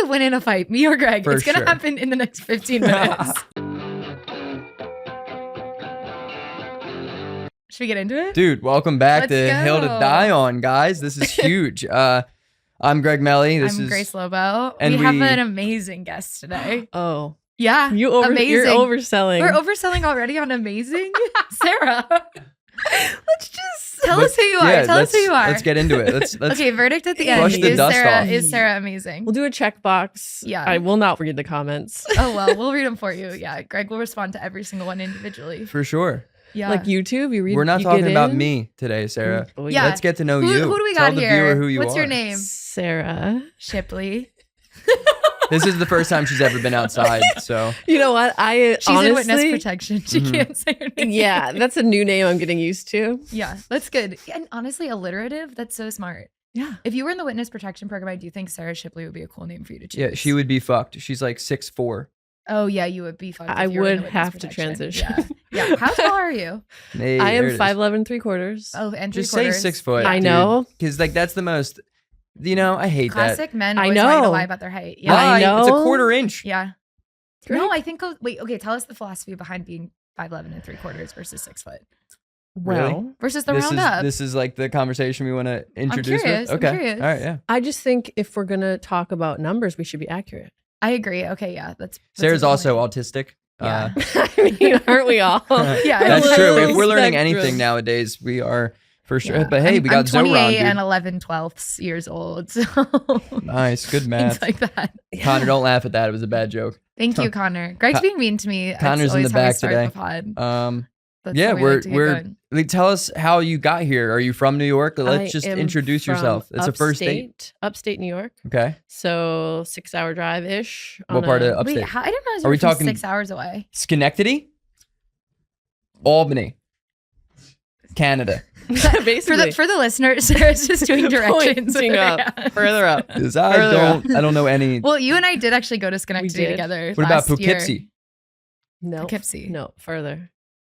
to win in a fight, me or Greg. It's going to happen in the next 15 minutes. Should we get into it? Dude, welcome back to Hill to Die On, guys. This is huge. I'm Greg Melly. I'm Grace Lobo. And we have an amazing guest today. Oh. Yeah. You're overselling. We're overselling already on amazing? Sarah. Let's just tell us who you are. Tell us who you are. Let's get into it. Let's okay, verdict at the end. Is Sarah amazing? We'll do a checkbox. Yeah. I will not read the comments. Oh, well, we'll read them for you. Yeah. Greg will respond to every single one individually. For sure. Yeah. Like YouTube, you read. We're not talking about me today, Sarah. Yeah. Let's get to know you. Who do we got Tell here? the viewer who you What's are. your name? Sarah Shipley. This is the first time she's ever been outside, so. You know what? She's in witness protection. She can't say her name. Yeah, that's a new name I'm getting used to. Yeah, that's good. And honestly, alliterative, that's so smart. Yeah. If you were in the witness protection program, I do think Sara Shipley would be a cool name for you to choose. Yeah, she would be fucked. She's like 6'4". Oh, yeah, you would be fucked. I would have to transition. Yeah. How tall are you? Hey, I am 5'11" 3/4. Oh, and 3/4. Just say 6 foot. I know. Because like that's the most, I hate Classic that. men always want to lie about their height. Yeah. Why? I know. It's a 1/4 inch. Yeah. Great. No, I think, wait, okay, tell us the philosophy behind being 5'11" and 3/4 versus 6 foot. Well, Really? Versus the round up. This is like the conversation we want to introduce. curious, Okay. I'm curious. All right. Yeah. I just think if we're going to talk about numbers, we should be accurate. I agree. Okay, yeah. That's Sarah's a good also point. autistic. Yeah. I mean, aren't we all? Yeah, That's true. If we're learning Spectrum. anything nowadays, we are for sure. Yeah. But hey, we got I'm Zoran, 28 dude. and 11/12 years old. So Nice. Good things math. like that. Connor, don't laugh at that. It was a bad joke. Thank you, Connor. Greg's being mean to me. Connor's in the back today. Yeah, tell us how you got here. Are you from New York? Let's just introduce yourself. It's a first date. Upstate New York. Okay. So 6-hour drive-ish. What part of upstate? Wait, I didn't realize you Are were we from talking 6 hours away. Schenectady? Albany. Canada. Basically. For the listeners, Sarah's just doing directions. Pointing up, Yeah. further up. 'Cause I don't know any. Well, you and I did actually go to Schenectady did. together. What about last year. Poughkeepsie? No. Poughkeepsie. No, further.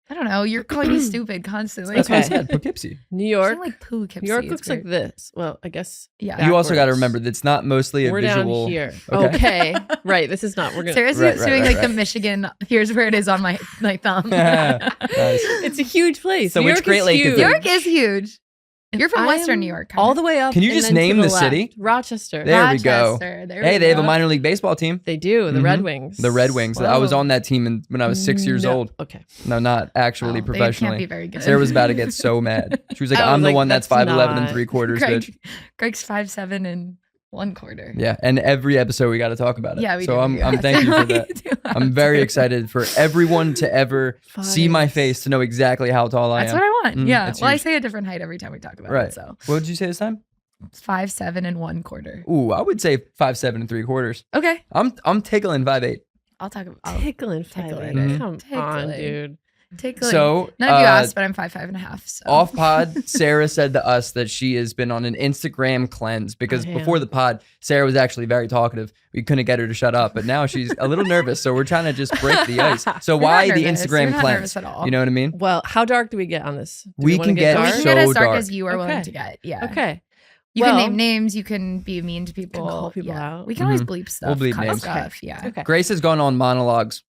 I don't know. You're calling me stupid constantly. That's what I Okay. said. Poughkeepsie. New I York. feel like Poughkeepsie. New York It's looks like weird. this. Well, I guess. Yeah. You also got to backwards. remember that it's not mostly a We're visual. down here. Okay. Okay. Right. This is not. We're gonna. Sarah's Right, doing right, like the right. Michigan. Here's where it is on my thumb. Nice. It's a huge place. So New which York Great is Lake is huge. it? New York is huge. You're from I Western am New York. all the way up. Can you and just then to name the left. city? Rochester. There we go. Rochester. There Hey, we they have a go. minor league baseball team. They do. The Mhm. Red Wings. The Red Wings. I was on that team when I was 6 years No. old. Okay. No, not actually Oh, professionally. They can't be very good. Sarah was about to get so mad. She was like, I was I'm the like, one that's that's 5'11" and not- 3/4, bitch. Greg's 5'7" and 1/4. Yeah, and every episode we got to talk about it. Yeah, we so do. I'm thank you for that. I'm very excited for everyone to ever see my face to know exactly how tall I That's am. what I want. Mm, Yeah. it's Well, I huge. say a different height every time we talk about Right. it. So What did you say this time? 5'7" and 1/4. Ooh, I would say 5'7" and 3/4. Okay. I'm tickling 5'8". I'll talk about Tickling. Tickling. Tickling. Mhm. Come on, Tickling. dude. tickling. So None of you asked, but I'm 5'5.5". So. Off pod, Sarah said to us that she has been on an Instagram cleanse because I before am. the pod, Sarah was actually very talkative. We couldn't get her to shut up, but now she's a little nervous. So we're trying to just break the ice. So You're why not the nervous. Instagram You're not cleanse? nervous at all. You know what I mean? Well, how dark do we get on this? Do We wanna can get We dark? can get as so dark dark. as you are willing Okay. to get. Yeah. Okay. You can Well, name names. You can be mean to people. call people yeah. out. We can always Mhm. bleep stuff. We'll bleep cut names. stuff. Yeah. Okay. Grace has gone on monologues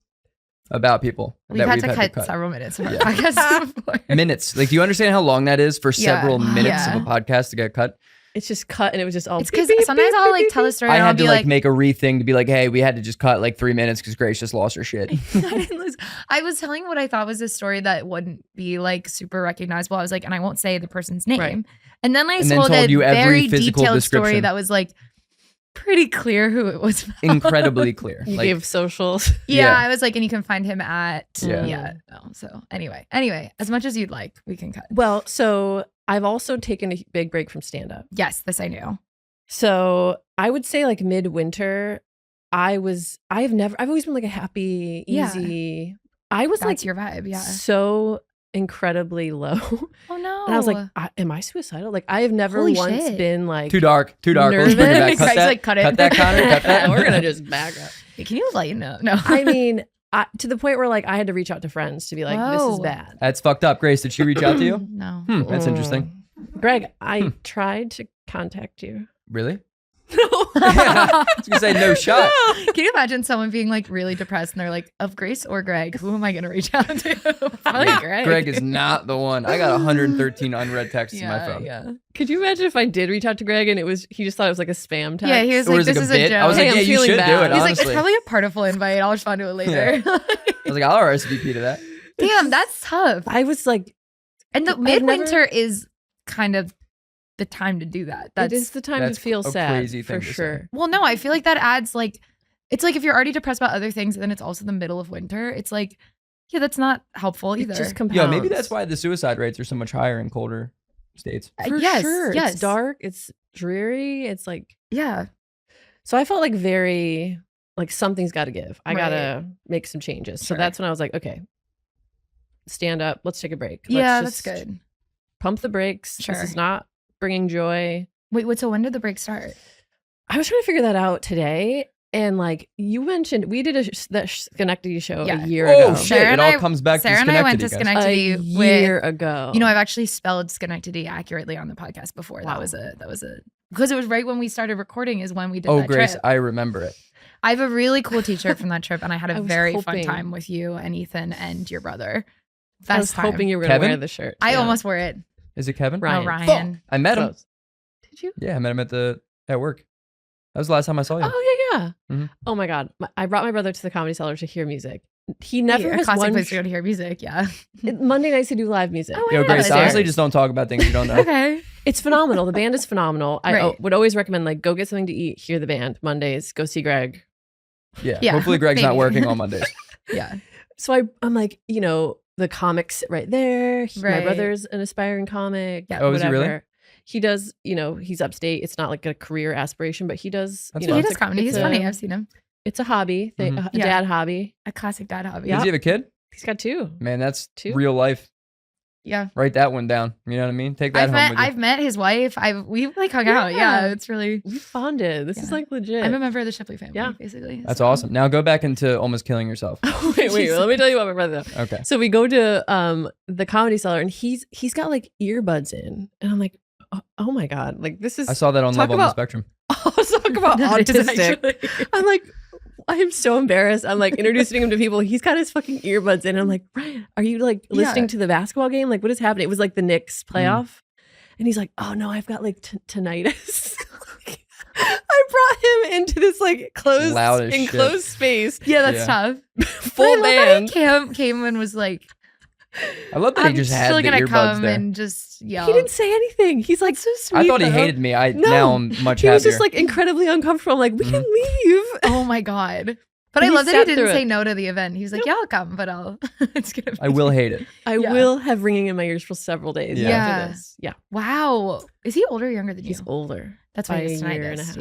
about people We've that had we've to had cut several minutes of our Yeah. podcast before. minutes. Like, do you understand how long that is for Yeah. several minutes Yeah. of a podcast to get cut? It's just cut and it was just all. It's because beep, beep, sometimes beep, I'll beep, like beep, tell a beep. story I and I'll had to be like make a thing to be like, hey, we had to just cut like 3 minutes because Grace just lost her shit. I didn't lose. I was telling what I thought was a story that wouldn't be like super recognizable. I was like, and I won't say the person's name. Right. And then I And then told told a you every very physical detailed story description. that was like pretty clear who it was. about. Incredibly clear. You Like, gave socials. Yeah, Yeah. I was like, and you can find him at Yeah. no. So anyway, as much as you'd like, we can cut. Well, so I've also taken a big break from stand up. Yes, this I knew. So I would say like midwinter, I've always been like a happy, Yeah. easy. I was That's like your vibe. Yeah. so incredibly low. Oh no. And I was like, am I suicidal? Like I have never Holy once shit. been like too dark. Let's bring it back. Nervous. Cut Greg's that. like, cut it. Cut that, Connor. Cut that. We're gonna just back up. Hey, can you lighten up? No. I mean, to the point where like I had to reach out to friends to be like, this is Whoa. bad. That's fucked up. Grace, did she reach out to you? no. That's interesting. Greg, I tried to contact you. Really? No. I was gonna say no shot. Can you imagine someone being like really depressed and they're like, of Grace or Greg, who am I gonna reach out to? Probably Greg. Greg is not the one. I got 113 unread texts in my phone. Yeah. Could you imagine if I did reach out to Greg and he just thought it was like a spam text? Yeah, he was Or like, this it is a bit? a joke. I was like, Hey, yeah, I'm you should feeling do bad. it. He's like, Honestly. it's probably a partful invite. I'll respond to it later. I was like, I'll RSVP to that. Damn, that's tough. I was like, And the midwinter is kind of the time to do that. it is the time to feel a sad, crazy thing for to sure. say. Well, no, I feel like that adds like, it's like if you're already depressed about other things and then it's also the middle of winter, it's like, yeah, that's not helpful either. It just compounds. Yeah, maybe that's why the suicide rates are so much higher in colder states. For yes, sure. yes. It's dark. It's dreary. It's like, Yeah. so I felt like very, like something's got to give. I got Right. to make some changes. So Sure. that's when I was like, okay, stand up. Let's take a break. Yeah, Let's that's just good. Pump the brakes. Sure. This is not bringing joy. Wait, so when did the break start? I was trying to figure that out today. And like you mentioned, we did that Schenectady show Yeah. a year Oh ago. shit! Sarah It and all I- comes back Sarah to and I went to Schenectady, guys. A Schenectady year ago. You know, I've actually spelled Schenectady accurately on the podcast before. Wow. That was a because it was right when we started recording is when we did Oh, that Grace, trip. I remember it. I have a really cool t-shirt from that trip and I had I a was very fun hoping- time with you and Ethan and your brother. I was Best time. hoping you were going to Kevin? wear the shirt. I Yeah. almost wore it. Is it Kevin? Ryan. No, Ryan. I met him. Close. Did you? Yeah, I met him at work. That was the last time I saw you. Oh yeah. Mhm. Oh my god. I brought my brother to the Comedy Cellar to hear music. He never A has classic one place to go to hear music. Yeah. Monday nights to do live music. Oh, Yo, yeah, Grace, that's honestly, fair. just don't talk about things you don't know. Okay. It's phenomenal. The band is phenomenal. I Right. would always recommend like go get something to eat, hear the band. Mondays, go see Greg. Yeah. Yeah, Hopefully, Greg's not maybe. working on Mondays. Yeah. So I'm like, you know, the comics right there. My Right. brother's an aspiring comic. Yeah. Oh, is he really? whatever. He does, you know, he's upstate. It's not like a career aspiration, but he does. That's You know, fun. He it's does comedy. it's He's funny. I've seen him. It's a hobby, Mhm. a Yeah. dad hobby. A classic dad hobby. Yeah. Does he have a kid? He's got two. Man, that's Two? real life. Yeah. Write that one down. You know what I mean? Take that home with you. I've met his wife. We've like hung out. Yeah. Yeah. It's really, We bonded. This is Yeah. like legit. I'm a member of the Shipley family, Yeah. basically. That's so. awesome. Now go back into almost killing yourself. wait, let me tell you about my brother. Okay. So we go to the Comedy Cellar, and he's got like earbuds in, and I'm like, oh my god, like this is. I saw that on Talk Level on the about- Spectrum. Talk about That is autistic. actually- I'm like, I'm so embarrassed. I'm like introducing him to people. He's got his fucking earbuds in. I'm like, Ryan, are you like listening Yeah. to the basketball game? Like, what is happening? It was like the Knicks playoff, and he's like, oh no, I've got like tinnitus. I brought him into this like closed, Loud as shit. enclosed space, Yeah, that's Yeah. tough. full But I love band. that he came and was like, I love that he I'm just had still the gonna earbuds come there. and just yell. He didn't say anything. He's like, That's so sweet. I thought he though. hated me. No. Now I'm much he happier. was just like incredibly uncomfortable. I'm like, we can leave. Oh my god. But And I he love that sat he through didn't say it. no to the event. He was like, "Yeah, I'll come, but I'll." It's gonna. I will hate it. I Yeah. will have ringing in my ears for several days Yeah. after Yeah. this. Yeah, Wow. Is he older or younger than you? he's older. That's why by he's a year and a tinnitus. half.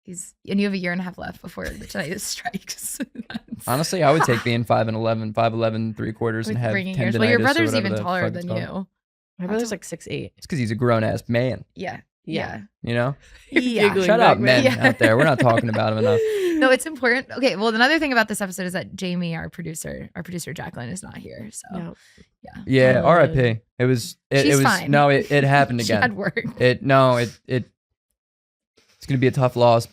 Yeah, and you have a year and a half left before the tinnitus strikes. That's- Honestly, I would take being 5'11", 5'11", 3/4 and with have ringing tendinitis. ears. Well, your or brother's whatever even the taller fuck it's than called. you. My brother's like 6'8". It's because he's a grown ass man. Yeah. Yeah. You know. You're Yeah. giggling Shut back up, men Yeah. out there. We're not talking about him enough. No, it's important. Okay. Well, another thing about this episode is that Jamie, our producer Jaclyn, is not here. So Yeah. Yeah. Uh, R.I.P. It was. It She's was. fine. No, it happened she had again. work. It's gonna be a tough loss.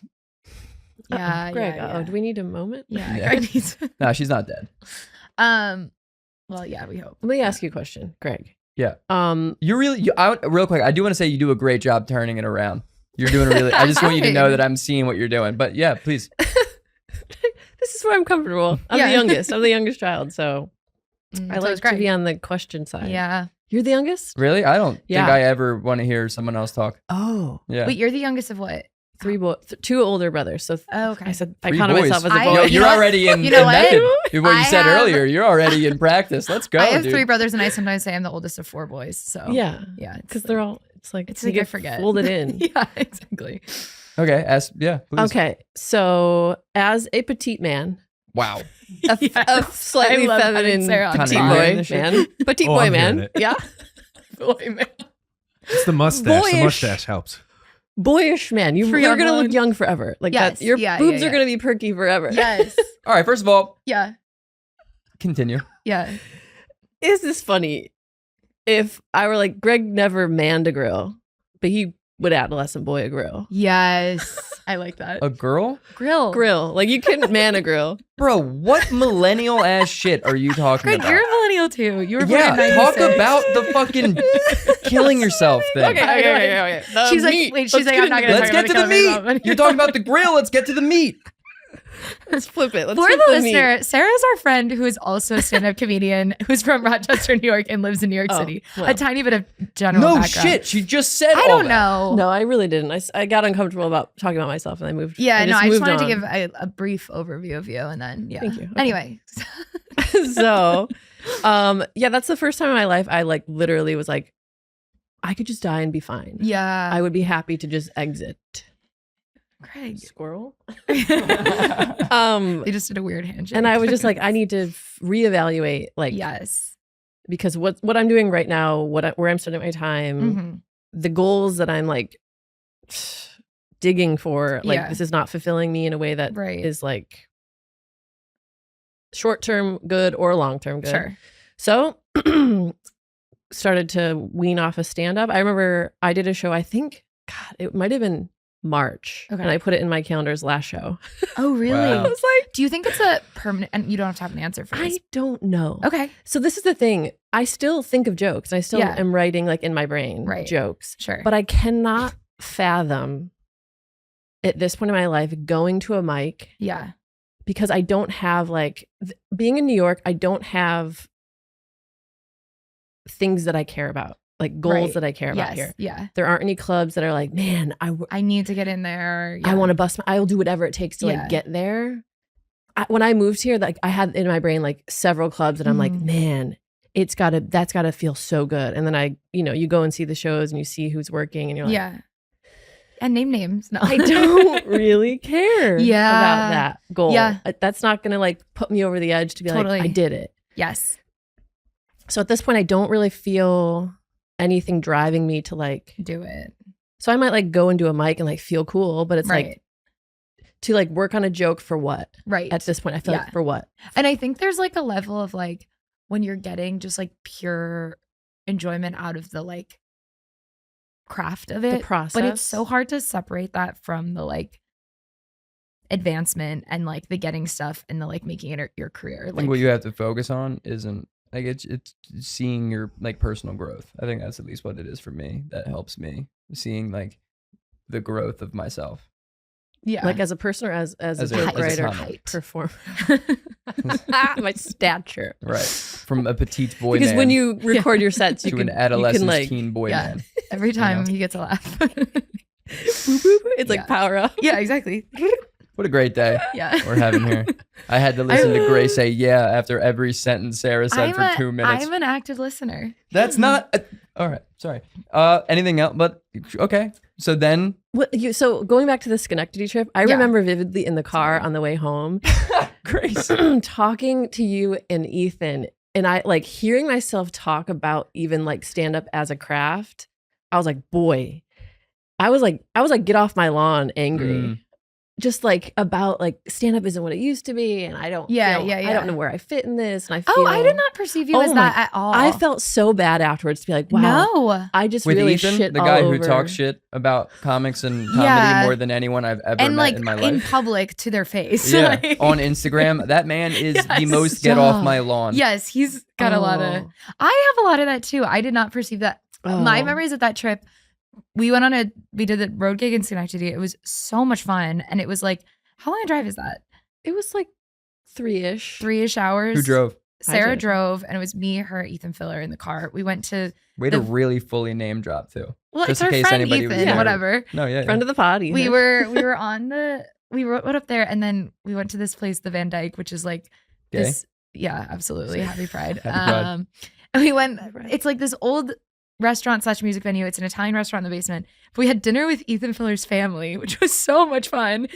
Yeah. Greg, Yeah. do we need a moment? Yeah. Yeah. Greg needs- No, she's not dead. Well, yeah, we hope. Let me ask you a question, Greg. Yeah. You Real quick, I do want to say you do a great job turning it around. You're doing a really. I just want you to know that I'm seeing what you're doing. But yeah, please. this is where I'm comfortable. I'm Yeah. the youngest. I'm the youngest child, so I So like is to Greg. be on the question side. Yeah. You're the youngest? Really, I don't Yeah. think I ever want to hear someone else talk. Oh. Yeah. Wait, you're the youngest of what? Two older brothers. So Oh, okay. I said I 3 counted boys. myself as a I- boy. Yo, you you're know what? already in, You know in what? method. What you I said have- earlier, you're already in practice. Let's go, I have dude. 3 brothers, and I sometimes say I'm the oldest of 4 boys. So yeah. yeah, Because they're all it's like it's you like I get forget. folded in. Yeah, exactly. Okay, yeah, please. Okay. So as a petite man, Wow. a Yes. slightly I love having feminine Sarah on petite the boy line. man. Petite Oh, boy I'm hearing man. it. Yeah. Boy, man. It's the mustache. The Boyish. mustache helps. Boyish man. You're Free gonna online. look young forever. Like Yes. that. Your Yeah, boobs yeah, are gonna be perky forever. Yes. All right, first of all, Yeah. continue. Yeah. Is this funny? If I were like, Greg never manned a grill, but he would adolescent boy a grill. Yes. I like that. A girl? Grill. Like you couldn't man a grill. Bro, what millennial ass shit are you talking Greg, about? you're a millennial too. You were born in talk 96. about the fucking killing yourself thing. Okay. She's like, wait, she's like, I'm not going to Let's get to the meat. You're talking about the grill. Let's get to the meat. Let's flip it. For the listener, Sarah's our friend who is also a stand-up comedian who's from Rochester, New York, and lives in New York City. Well. A tiny bit of general background. Shit. She just said I don't know. No, I really didn't. I got uncomfortable about talking about myself and I moved. Yeah, I just wanted to give a brief overview of you and then, yeah. Thank you. Okay. Anyway. So, that's the first time in my life I like literally was like, I could just die and be fine. Yeah. I would be happy to just exit. Craig. Squirrel. They just did a weird handshake. And I was just like, I need to reevaluate, like, yes, because what I'm doing right now, where I'm spending my time, the goals that I'm like digging for, like this is not fulfilling me in a way that is like short term good or long term good. Sure. So started to wean off of stand up. I remember I did a show. I think it might have been March, and I put it in my calendar as last show. Oh, really? Wow. I was like, do you think it's a permanent? And you don't have to have an answer for this. I don't know. Okay. So this is the thing. I still think of jokes. I still am writing like in my brain jokes. Sure. But I cannot fathom at this point in my life going to a mic. Yeah. Because I don't have like being in New York. I don't have things that I care about. Like goals that I care about here. Yeah. There aren't any clubs that are like, man, I need to get in there. I want to bust. I will do whatever it takes to like get there. When I moved here, like I had in my brain like several clubs, and I'm like, man, that's gotta feel so good. And then you go and see the shows and you see who's working, and you're like, and name names. No, I don't really care. About that goal. Yeah, that's not gonna like put me over the edge to be like, I did it. Yes. So at this point, I don't really feel anything driving me to like do it. So I might like go and do a mic and like feel cool, but it's like to like work on a joke for what? Right. At this point, I feel like for what? And I think there's like a level of like when you're getting just like pure enjoyment out of the like craft of it, the process. But it's so hard to separate that from the like advancement and like the getting stuff and the like making it your career. I think what you have to focus on isn't like it's seeing your like personal growth. I think that's at least what it is for me. That helps me seeing like the growth of myself. Yeah, like as a person or as a joke writer, performer. My stature, right? From a petite boy, because when you record your sets, to an adolescent teen boy man. Every time he gets a laugh, it's like power up. Yeah, exactly. What a great day we're having here. I had to listen to Gray say after every sentence Sarah said for 2 minutes. I'm an active listener. That's not all right. Sorry. Anything else? But okay. So then, so going back to the Schenectady trip, I remember vividly in the car on the way home, Grace, talking to you and Ethan, and I like hearing myself talk about even like stand up as a craft. I was like, boy, I was like, get off my lawn, angry. Just like about like stand up isn't what it used to be, and I don't I don't know where I fit in this, and I feel I did not perceive you as that at all. I felt so bad afterwards to be like, wow, no, I just with really Ethan, shit the all guy over. who talks shit about comics and comedy more than anyone I've ever and met like in my life in public to their face. Yeah, on Instagram, that man is the most get off my lawn. Yes, he's got a lot of. I have a lot of that too. I did not perceive that. My memories of that trip. We did the road gig in Schenectady. It was so much fun, and it was like. How long a drive is that? It was like 3-ish hours. Who drove? Sarah drove, and it was me, her, Ethan Filler in the car. We went to to really fully name drop too. Well, just it's our friend Ethan, whatever. No, friend of the pod. We were on we rode up there, and then we went to this place, the Van Dyke, which is like this. Yeah, absolutely. Happy Pride. Happy Pride. And we went. It's like this old restaurant / music venue. It's an Italian restaurant in the basement. We had dinner with Ethan Filler's family, which was so much fun.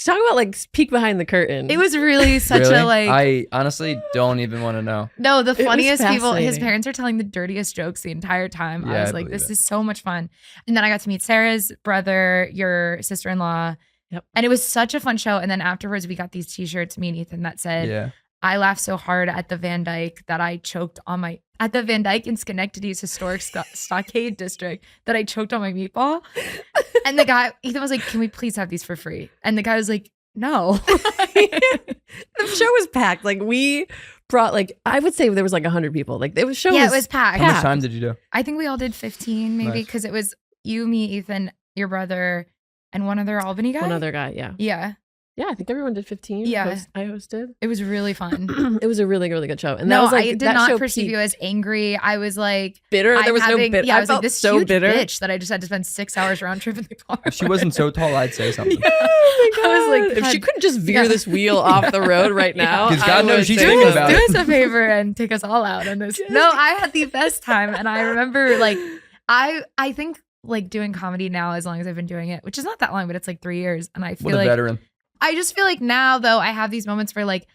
Talk about like peek behind the curtain. It was really such a like. I honestly don't even want to know. No, the funniest people. His parents are telling the dirtiest jokes the entire time. I was like, this is so much fun. And then I got to meet Sarah's brother, your sister-in-law. Yep. And it was such a fun show. And then afterwards, we got these T-shirts, me and Ethan, that said, I laughed so hard at the Van Dyke that I choked on at the Van Dyke in Schenectady's historic stockade district that I choked on my meatball. And the guy, Ethan was like, can we please have these for free? And the guy was like, no. The show was packed. Like we brought like, I would say there was like 100 people. Like it was it was packed. How much time did you do? I think we all did 15 maybe Nice. because it was you, me, Ethan, your brother, and one other Albany guy. one other guy. Yeah. Yeah. Yeah. I think everyone did 15. Yeah. I hosted. It was really fun. It was a really, really good show. And No, that was like, I did that not show perceive you as angry. I was like bitter. There was no bitter. Yeah, I was felt like this so huge bitter. bitch that I just had to spend 6 hours round trip in the car. If she wasn't so tall, I'd say something. Oh my I was like, God. if she God. couldn't just veer this wheel off the road right now, 'Cause God I knows would she's say thinking so. about do it. us a favor and take us all out on this. No, I had the best time, and I remember like I think like doing comedy now as long as I've been doing it, which is not that long, but it's like 3 years, and I What feel a like veteran. I just feel like now though I have these moments where like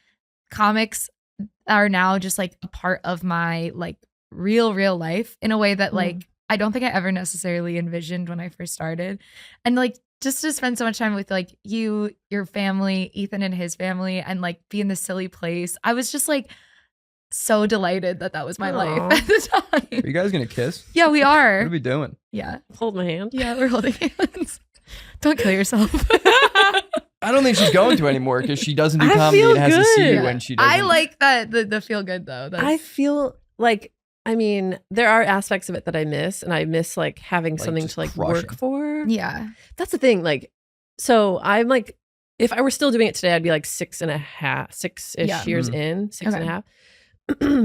comics are now just like a part of my like real life in a way that like I don't think I ever necessarily envisioned when I first started. And like just to spend so much time with like you, your family, Ethan and his family, and like be in this silly place. I was just like so delighted that was my life Aw. at the Are time. you guys gonna kiss? Yeah, we What are. are we doing? Yeah. Hold my hand. Yeah, we're holding hands. Don't kill yourself. I don't think she's going to anymore because she doesn't do I comedy feel and has to see you good. when she doesn't. I like that the feel good though. That's, I feel like, I mean, there are aspects of it that I miss, and I miss like having Like, something just to like crushing. work for. yeah. That's the thing. Like, so I'm like, if I were still doing it today, I'd be like 6.5, 6-ish Yeah. years Mhm. in, six and a Okay. half.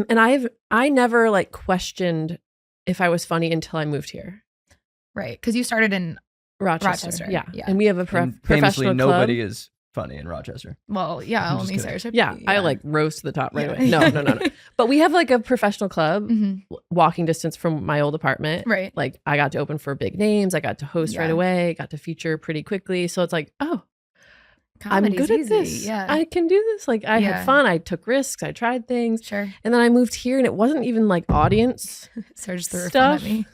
And I never like questioned if I was funny until I moved here. Right. Because you started in Rochester. Yeah. yeah. And we have a And famously, professional nobody club. is funny in Rochester. well, yeah, I'm just only kidding. Sara Shipley. Yeah, I like rose to the top right Yeah. away. No. But we have like a professional club, Mhm. walking distance from my old apartment. Right. Like I got to open for big names. I got to host right Yeah. away. Got to feature pretty quickly. So it's like, oh, I'm Comedy's good at easy. this. Yeah. I can do this. Like I Yeah. had fun. I took risks. I tried things. sure. And then I moved here, and it wasn't even like audience, Sarah just threw her phone Stuff. at me.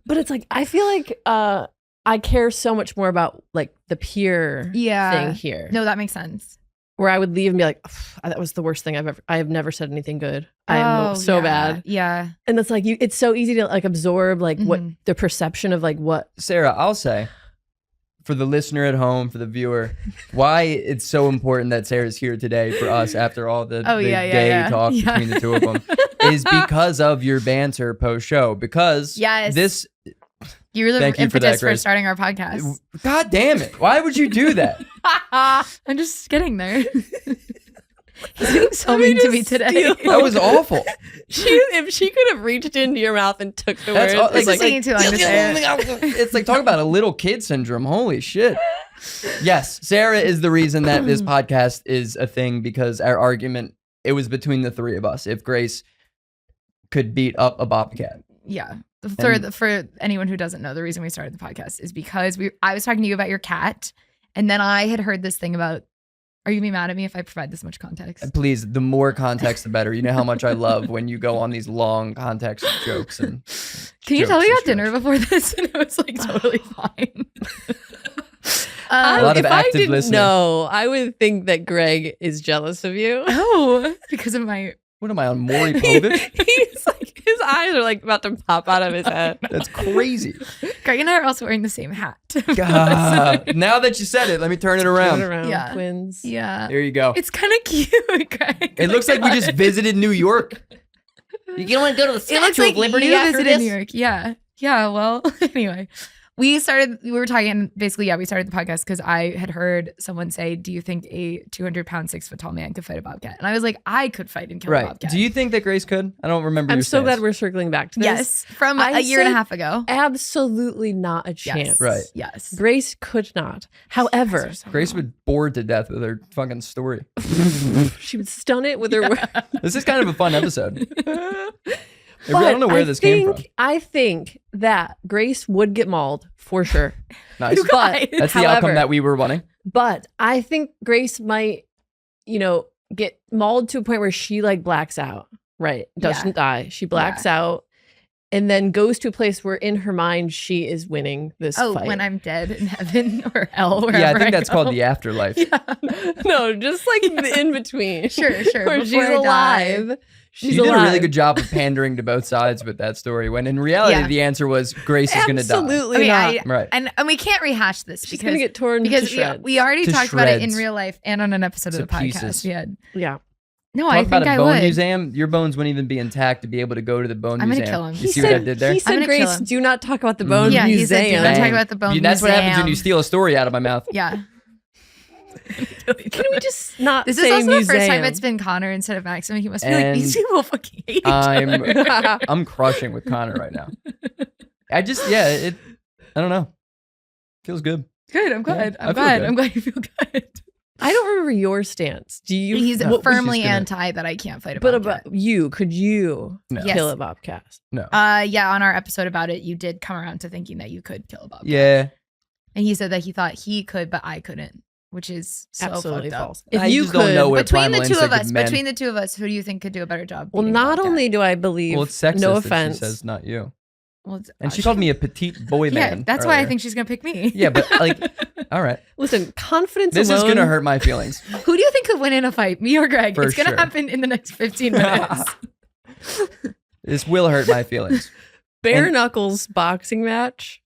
but it's like I feel like I care so much more about like the peer Yeah. thing here. No, that makes sense. Where I would leave and be like, that was the worst thing I have never said anything good. I am Oh, so yeah. bad. Yeah. And it's like it's so easy to like absorb like what Mhm. the perception of like what Sarah, I'll say, for the listener at home, for the viewer, why it's so important that Sarah's here today for us after all the Oh, yeah, gay yeah. talk Yeah. between the two of them is because of your banter post show. Because Yes. this, You were the Thank you for that, impetus for Grace. starting our podcast. God damn it, why would you do that? I'm just getting there. He's being so mean to me today. steal. That was awful. if she could have reached into your mouth and took the That's words, all- It's like- taking too long to say it. It's like talk about a little kid syndrome. Holy shit. Yes, Sarah is the reason that this podcast is a thing because our argument, it was between the three of us. If Grace could beat up a bobcat. Yeah. And- For anyone who doesn't know, the reason we started the podcast is because I was talking to you about your cat, and then I had heard this thing about. Are you gonna be mad at me if I provide this much context? Please, the more context, the better. You know how much I love when you go on these long context jokes and. Can you jokes tell we and got dinner stretch. before this? And it was like totally fine. A lot of if I active didn't listening. know, I would think that Greg is jealous of you. Oh, because of my. What am I on Maury Povich? He's like his eyes are like about to pop out of his head. That's crazy. Greg and I are also wearing the same hat. God. Now that you said it, let me turn it Turn around. around, Yeah. twins. Yeah. There you go. It's kind of cute, Greg. It looks like we just visited New York. You want to go to the It looks Statue like of Liberty you after visited this? New York. Yeah. Yeah. Well, anyway, we were talking basically, we started the podcast because I had heard someone say, do you think a 200-pound, 6-foot-tall man could fight a bobcat? And I was like, I could fight and kill a Right. bobcat. Do you think that Grace could? I don't remember I'm your so stance. glad we're circling back to this. Yes. From I a year and a said- half ago. Absolutely not a chance. Yes. Right. Yes. Grace could not. However, Grace would bore to death with her fucking story. she would stun it with her words. This is kind of a fun episode. I don't know where this came from. I think that Grace would get mauled for sure. Nice. But That's the however, outcome that we were wanting. But I think Grace might, get mauled to a point where she like blacks out. Right. Doesn't die. She blacks out. and then goes to a place where in her mind she is winning this fight. when I'm dead in heaven or hell, wherever Yeah, I think that's go. called the afterlife. No, just like the in between. Sure. Where she's Before I die. alive. She's You did a alive. really good job of pandering to both sides with that story. When in reality, Yeah. the answer was Grace is going to die. Absolutely not. Right. And we can't rehash this She's gonna get torn because to shreds. we already To talked about it in shreds. real life and on an episode To of the podcast. pieces. We had Yeah. no, Talk I about think a I bone would. museum. Your bones wouldn't even be intact to be able to go to the bone I'm gonna museum. kill him. You see what I did there? He I'm said, gonna kill Grace, him. do not talk about the bone Yeah, he museum. said, do not talk about the bone That's what happens when you museum. steal a story out of my mouth. Yeah. Can we just not This say is also museum? the first time it's been Connor instead of Max. I mean, he must be like, these And people fucking hate each I'm other. I'm crushing with Connor right now. I don't know. Feels good. Good. I'm glad. I I'm feel glad. good. I'm glad you feel good. I don't remember your stance. Do you? He's what was firmly just gonna- anti that I can't fight a But bobcat. about you, could you No. Yes. kill a bobcat? No. Yeah, on our episode about it, you did come around to thinking that you could kill a bobcat. Yeah. And he said that he thought he could, but I couldn't, which is so Absolutely fucked up. false. If I you just could, don't know what Between the primal two of instinct us, men- between the two of us, who do you think could do a better job? well, beating a not bobcat? only do I believe, Well, it's sexist no if offense, she says not you. Well, And she called me a petite boy man. Yeah, that's why I earlier. think she's gonna pick me. Yeah, but like, all right. listen, confidence This is alone. gonna hurt my feelings. Who do you think could win in a fight, me or Greg? For It's gonna sure. happen in the next 15 minutes. This will hurt my feelings. Bare And- knuckles boxing match.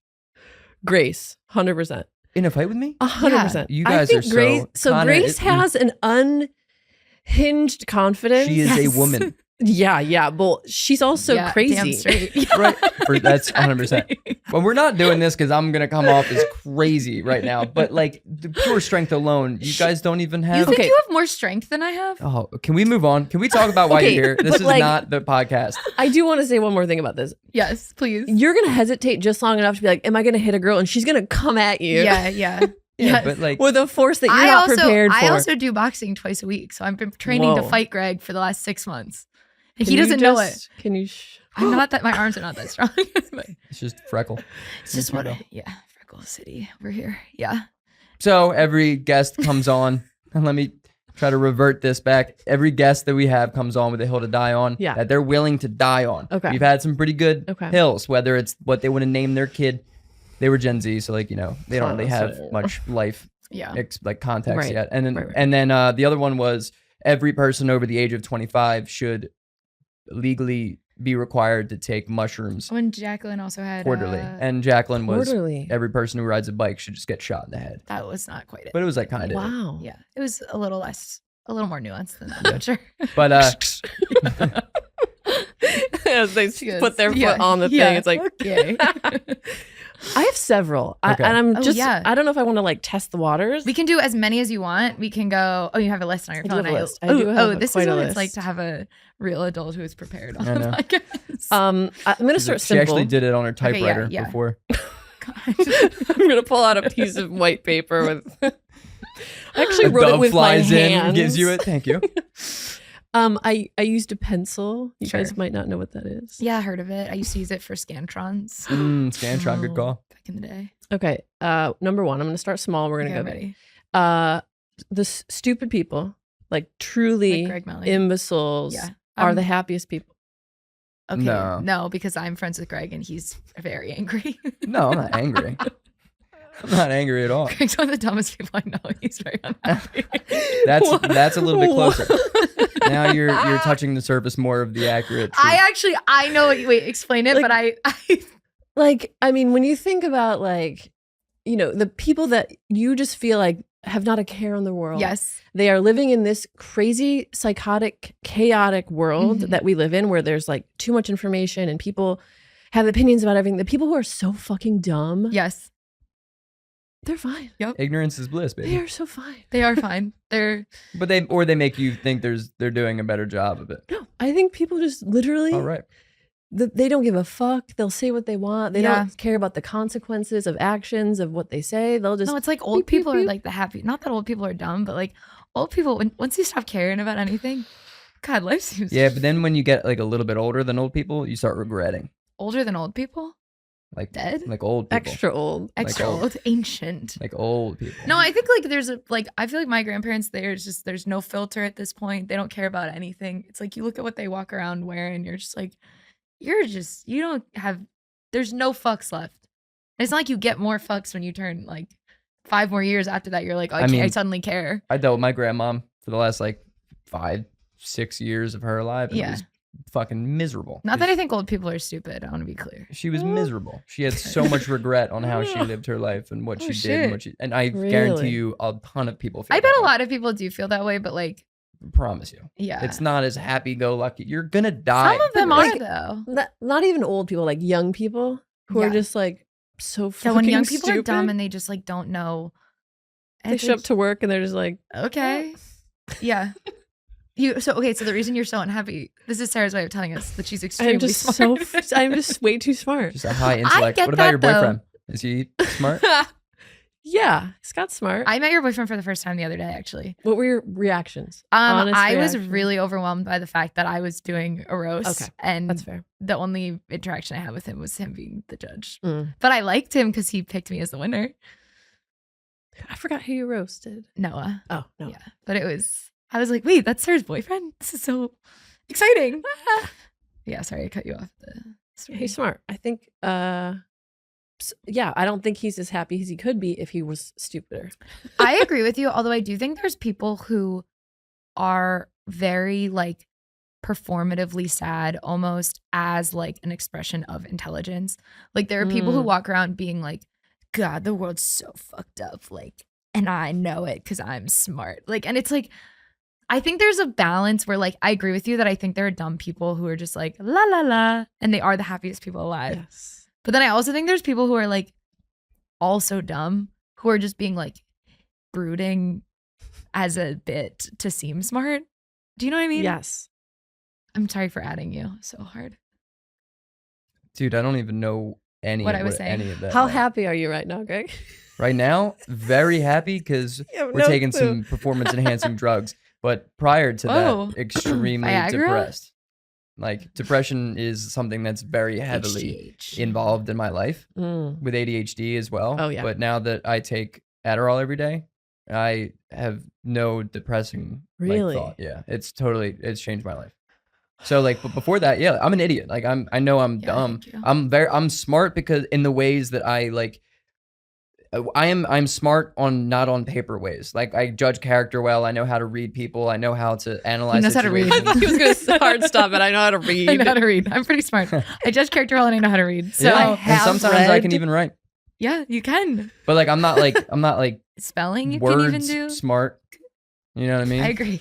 Grace, 100%. In a fight with me? 100%. You I guys think are Grace. So Connor, Grace has an unhinged confidence. She is Yes. a woman. Yeah. Well, she's also Yeah, crazy. Damn straight. Right. That's 100%. Exactly. Well, we're not doing this because I'm gonna come off as crazy right now. But like the pure strength alone, you guys don't even You have. think Okay. you have more strength than I have? Oh, can we move on? Can we talk about why Okay, you're here? This but, is like- not the podcast. I do want to say one more thing about this. Yes, please. You're gonna hesitate just long enough to be like, "Am I gonna hit a girl?" And she's gonna come at you. Yeah. Yeah, Yes. but like, With a force that you're not prepared for. I also do boxing twice a week, so I've been training to Whoa. fight Greg for the last 6 months, and Can he you doesn't know it. just- Can you? I'm not that. My arms are not that strong. But it's just freckle. it's just what. Yeah, Freckle City over here. Yeah. So every guest comes on, and let me try to revert this back. Every guest that we have comes on with a hill to die on. Yeah. That they're willing to die on. Okay. We've had some pretty good Okay. hills, whether it's what they want to name their kid. They were Gen Z, so like, you know, they don't really have Honestly. much life Yeah. like context Right. yet. And then Right. and then the other one was every person over the age of 25 should legally be required to take mushrooms When Jaclyn also had quarterly. And Jaclyn was Quarterly. every person who rides a bike should just get shot in the head. that was not quite it. But it was like kind of Wow. Yeah, it was a little more nuanced than that. I'm sure. But As they She goes, put their yeah, foot on the yeah, thing, it's like okay. I have several, Okay. and I'm Oh, just yeah. I don't know if I want to like test the waters. We can do as many as you want. We can go. Oh, you have a list on your I do phone. have a list. I Oh, do have this is quite a what it's list. like to have a real adult who is prepared on I the know. podcast. I'm gonna start she simple. actually did it on her Okay, yeah, typewriter yeah. before. I'm gonna pull out a piece of white paper with. I actually A wrote it dove with my flies hands. in, gives you it. Thank you. I used a pencil. You Sure. guys might not know what that is. Yeah, I heard of it. I used to use it for Scantrons Scantron, good call. back in the day. Okay. Number one. I'm gonna start small. We're gonna Okay, go ready. big. The stupid people, like truly Like Greg Melly. imbeciles, Yeah. are the happiest people. Okay. No. No, because I'm friends with Greg and he's very angry. No, I'm not angry. I'm not angry at all. Greg's one of the dumbest people I know. He's very unhappy. That's a little bit What? closer. Now you're touching the surface more of the accurate truth. I know what you wait, explain it, Like- but I Like, I mean, when you think about like, you know, the people that you just feel like have not a care in the world. yes. They are living in this crazy, psychotic, chaotic world Mhm. that we live in where there's like too much information and people have opinions about everything. The people who are so fucking dumb, Yes. they're fine. Ignorance is bliss, They baby. are so fine. They are fine. They're But they make you think they're doing a better job of it. No, I think people just literally, All right. they don't give a fuck. They'll say what they want. They Yeah. don't care about the consequences of actions, of what they say. They'll just, no, it's like old beep, beep, people are beep. like the happy. Not that old people are dumb, but like old people. Once you stop caring about anything, God, life seems Yeah, but then when you get like a little bit older than old people, you start regretting. older than old people. Like Dead? Like old people. extra old. Extra old. old, ancient. Like old people. No, I think like there's I feel like my grandparents, there's no filter at this point. They don't care about anything. It's like you look at what they walk around wearing, you're just like, you don't have, there's no fucks left. It's not like you get more fucks when you turn like 5 more years after that. You're like, oh, I suddenly care. I dealt with my grandmom for the last like 5-6 years of her life. And it was fucking miserable. Not that I think old people are stupid. I want to be clear. She was miserable. She had so much regret on how she lived her life and what she did. And I guarantee you a ton of people feel I bet that a way. lot of people do feel that way, but like, Promise you. yeah. It's not as happy-go-lucky. You're going to die. Some of them Like, are, though. Not even old people, like young people who are just like so fucking So when young people stupid. are dumb and they just like don't know. They show up to work and they're just like, okay. Yeah. So the reason you're so unhappy, this is Sarah's way of telling us that she's extremely smart. I'm just way too smart. Just a high intellect. get What about your that, though. boyfriend? Is he smart? Yeah, Scott's smart. I met your boyfriend for the first time the other day, actually. What were your reactions? Honest I was reactions. really overwhelmed by the fact that I was doing a roast. Okay, And that's fair. the only interaction I had with him was him being the judge. Mm. But I liked him because he picked me as the winner. I forgot who you roasted. Noah. Oh, no. Yeah. But I was like, wait, that's Sarah's boyfriend? This is so exciting. Yeah, sorry, I cut you off. He's smart. I think, yeah, I don't think he's as happy as he could be if he was stupider. I agree with you, although I do think there's people who are very like performatively sad almost as like an expression of intelligence. Like there are people who walk around being like, God, the world's so fucked up. Like, and I know it because I'm smart. Like, and it's like, I think there's a balance where like, I agree with you that I think there are dumb people who are just like, la la la, and they are the happiest people alive. Yes. But then I also think there's people who are like also dumb, who are just being like brooding as a bit to seem smart. Do you know what I mean? Yes. I'm sorry for adding you so hard. Dude, I don't even know any What I was saying. any of that. How happy are you right now, Greg? Right now, very happy because have we're no taking clue. some performance-enhancing drugs. But prior to Whoa. that, extremely Viagra? depressed. Like depression is something that's very heavily HGH. involved in my life Mm. with ADHD as well. Oh, yeah. But now that I take Adderall every day, I have no depressing Really? thought. Yeah, it's changed my life. So like, but before that, yeah, I'm an idiot. Like I know I'm Yeah, dumb. thank you. I'm smart because in the ways that I like. I'm smart not on paper ways. Like I judge character well. I know how to read people. I know how to analyze. He knows how to read. situations. He was going to hard stop it. I know how to read. I know how to read. I'm pretty smart. I judge character well and I know how to read. So Yeah, I and have sometimes I can read- even write. yeah, you can. But like I'm not like Spelling you can even words do. smart. You know what I mean? I agree.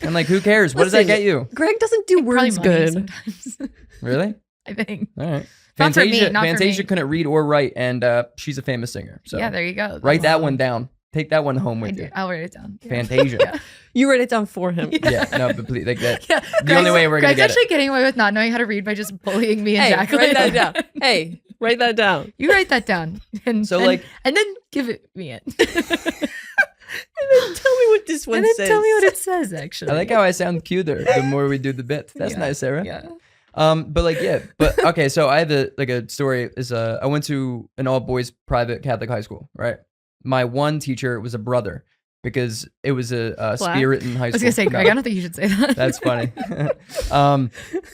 And like, who cares? What does that Listen, get you? Greg doesn't do Probably words money good. sometimes. Really? I think. All right. Not for me, Fantasia, not for Fantasia me. couldn't read or write, and she's a famous singer. So Yeah, there you go. write that one down. Take that one home with you. I'll write it down. Yeah. Fantasia. You write it down for him. Yeah, no, but please, like that. Yeah, The only way we're gonna Greg's get actually getting away with not knowing how to read by just bullying me and Hey, Jaclyn. write that down. Hey, write that down. You write that down. And So, and- like- and then give it me it. And then tell me what this one and then says. tell me what it says. Actually, I like how I sound cuter the more we do the bit. That's Yeah. nice, Sarah. Yeah. But like, yeah, but okay. So I have a story. Is I went to an all boys private Catholic high school. Right. My one teacher was a brother because it was a Black? spirit in high school. I was gonna say, Greg. No. I don't think you should say that. That's funny.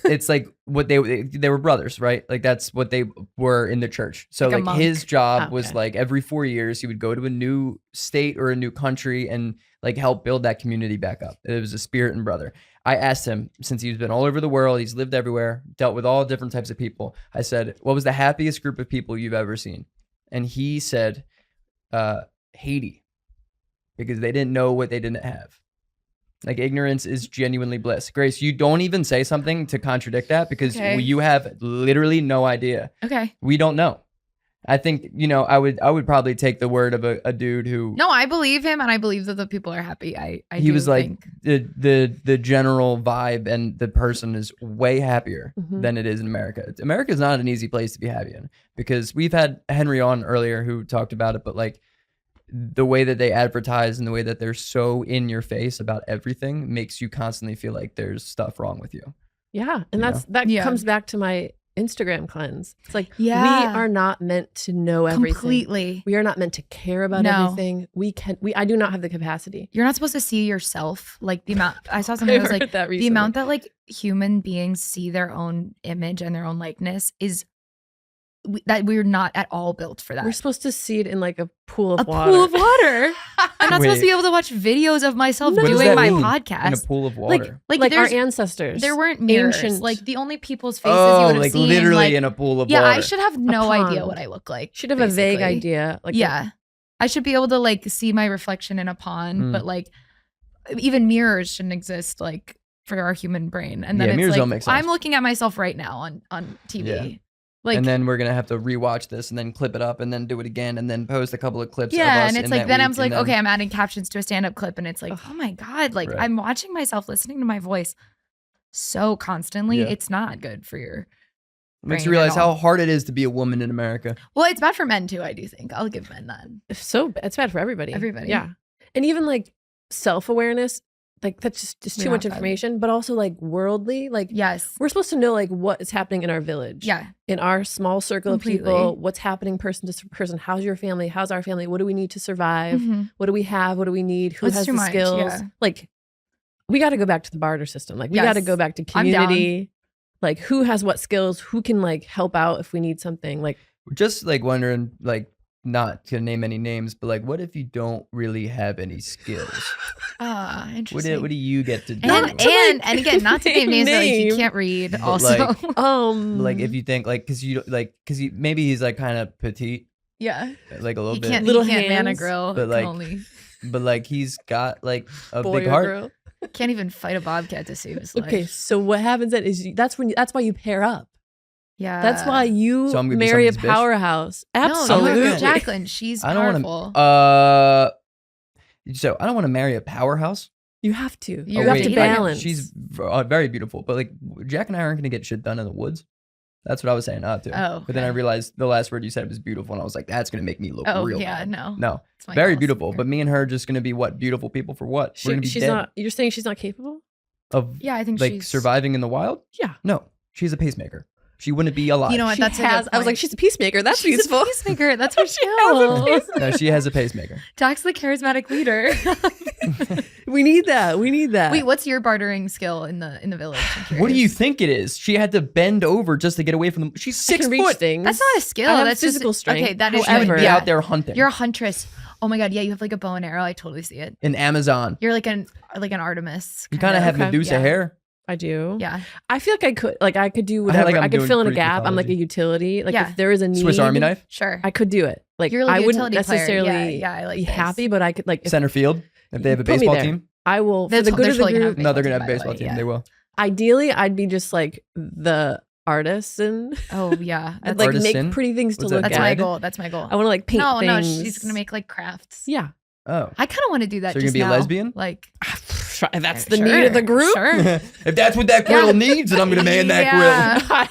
It's like what they were brothers, right? Like that's what they were in the church. So Like a like monk. his job Oh, was okay. like every 4 years he would go to a new state or a new country and like help build that community back up. It was a spirit and brother. I asked him, since he's been all over the world, he's lived everywhere, dealt with all different types of people. I said, what was the happiest group of people you've ever seen? And he said, Haiti, because they didn't know what they didn't have. Like ignorance is genuinely bliss. Grace, you don't even say something to contradict that because Okay. you have literally no idea. Okay. We don't know. I think, I would probably take the word of a dude who No, I believe him, and I believe that the people are happy. I he do was like think- the general vibe and the person is way happier Mhm. than it is in America. America is not an easy place to be happy in because we've had Henry on earlier who talked about it, but like the way that they advertise and the way that they're so in your face about everything makes you constantly feel like there's stuff wrong with you. Yeah, and You that Yeah. comes back to my Instagram cleanse. It's like Yeah. we are not meant to know everything. Completely. We are not meant to care about No. everything. I do not have the capacity. You're not supposed to see yourself. Like the amount I saw something that was like that the amount that like human beings see their own image and their own likeness is that we're not at all built for that. We're supposed to see it in like a pool of a water. pool of water. I'm not supposed Wait. to be able to watch videos of myself No. What does doing that my mean? podcast. In a pool of water. Like like our there's ancestors. there weren't mirrors. Ancient- Like the only people's faces you Oh, would have like seen. literally like, in a pool of yeah, water. I should have no idea pond. what I look like. should have a vague basically. idea. Like Yeah. I should be able to like see my reflection in a pond, Mm. but like even mirrors shouldn't exist like for our human brain. And then Yeah, it's mirrors like don't make sense. I'm looking at myself right now on TV. Yeah. Like and then we're gonna have to rewatch this and then clip it up and then do it again and then post a couple of clips. yeah, of us and it's in like that then I'm week, like, and then- okay, I'm adding captions to a stand-up clip, and it's like, oh my god, like Right. I'm watching myself listening to my voice so constantly. Yeah. It's not good for your It makes brain you realize at all. how hard it is to be a woman in America. Well, it's bad for men too. I do think I'll give men that. it's bad for everybody. Everybody. Yeah. And even like self-awareness, like that's just We're too not much bad. information, but also like worldly, like Yes. we're supposed to know like what is happening in our village. Yeah. In our small circle Completely. of people, what's happening person to person. How's your family? How's our family? What do we need to survive? Mhm. What do we have? What do we need? Who What's has too the much? skills? Yeah. Like we got to go back to the barter system. Like we Yes. got to go back to I'm down. community. Like who has what skills? Who can like help out if we need something? Like Just like wondering, like not to name any names, but like, what if you don't really have any skills? Ah, What interesting. do you get to do? And again, not to name names that like, you name. can't read. But, Also, like, like if you think like, because you like, because maybe he's like kind of petite, yeah, like a little he bit, can't. Little He can't man a hands, grill. but, Can like, only but like he's got like a boy big or heart. girl. can't even fight a bobcat to save his life. Okay, so what happens then is that's why you pair up. Yeah, That's why you So I'm gonna be marry a somebody's bitch? powerhouse. No, Absolutely. you Jaclyn. She's I don't powerful. want to. So I don't want to marry a powerhouse. You have to. You're You have wait, to dating balance. She's very beautiful, but like Jack and I aren't gonna get shit done in the woods. That's what I was saying not to. Oh, But then I okay. realized the last word you said was beautiful, and I was like, that's gonna make me look Oh real yeah, bad. no, No, It's my very goals. beautiful. But me and her are just gonna be what beautiful people for what? We're gonna be she's dead not. You're saying she's not capable? of Yeah, I think like she's surviving in the wild. Yeah. No, she's a pacemaker. She wouldn't be alive. You know what? She That's a has. good I was like, point. she's a peacemaker. That's She's useful. a peacemaker. That's what she has a has. No, she has a pacemaker. Jack's the charismatic leader. We need that. We need that. Wait, what's your bartering skill in the village? I'm What do you curious. think it is? She had to bend over just to get away from them. She's I 6 can reach foot. things. That's not a skill. I have That's physical just, strength. Okay, that is She would However, be yeah. out there hunting. You're a huntress. Oh my god, yeah, you have like a bow and arrow. I totally see it. in Amazon. You're like an Artemis. You kind of have Okay. Medusa Yeah. hair. I do. Yeah. I feel like I could do I whatever. like I, I'm could doing fill in a Greek gap. I'm like a mythology. utility. Like Yeah. if there is a need, Swiss Army knife, Sure. I could do it. Like You're like I a wouldn't utility player. necessarily Yeah, I like be this. happy, but I could like if center field. If they have a Put me baseball there. team, I will for That's- the good they're of the totally gonna have group. no, they're gonna baseball have a team, by baseball the way, team. yeah. They will. Ideally, I'd be just like the artist and Oh yeah. I'd That's, like Artisan? make pretty things to Was that look that's at. my Ed? goal. That's my goal. I want to like paint No, no, things. she's gonna make like crafts. Yeah, Oh, I kind of want to do that. So you're just gonna be a now. lesbian? Like that's the sure, need of the group. Sure. if that's what that grill needs, then I'm gonna man that grill. Yeah. I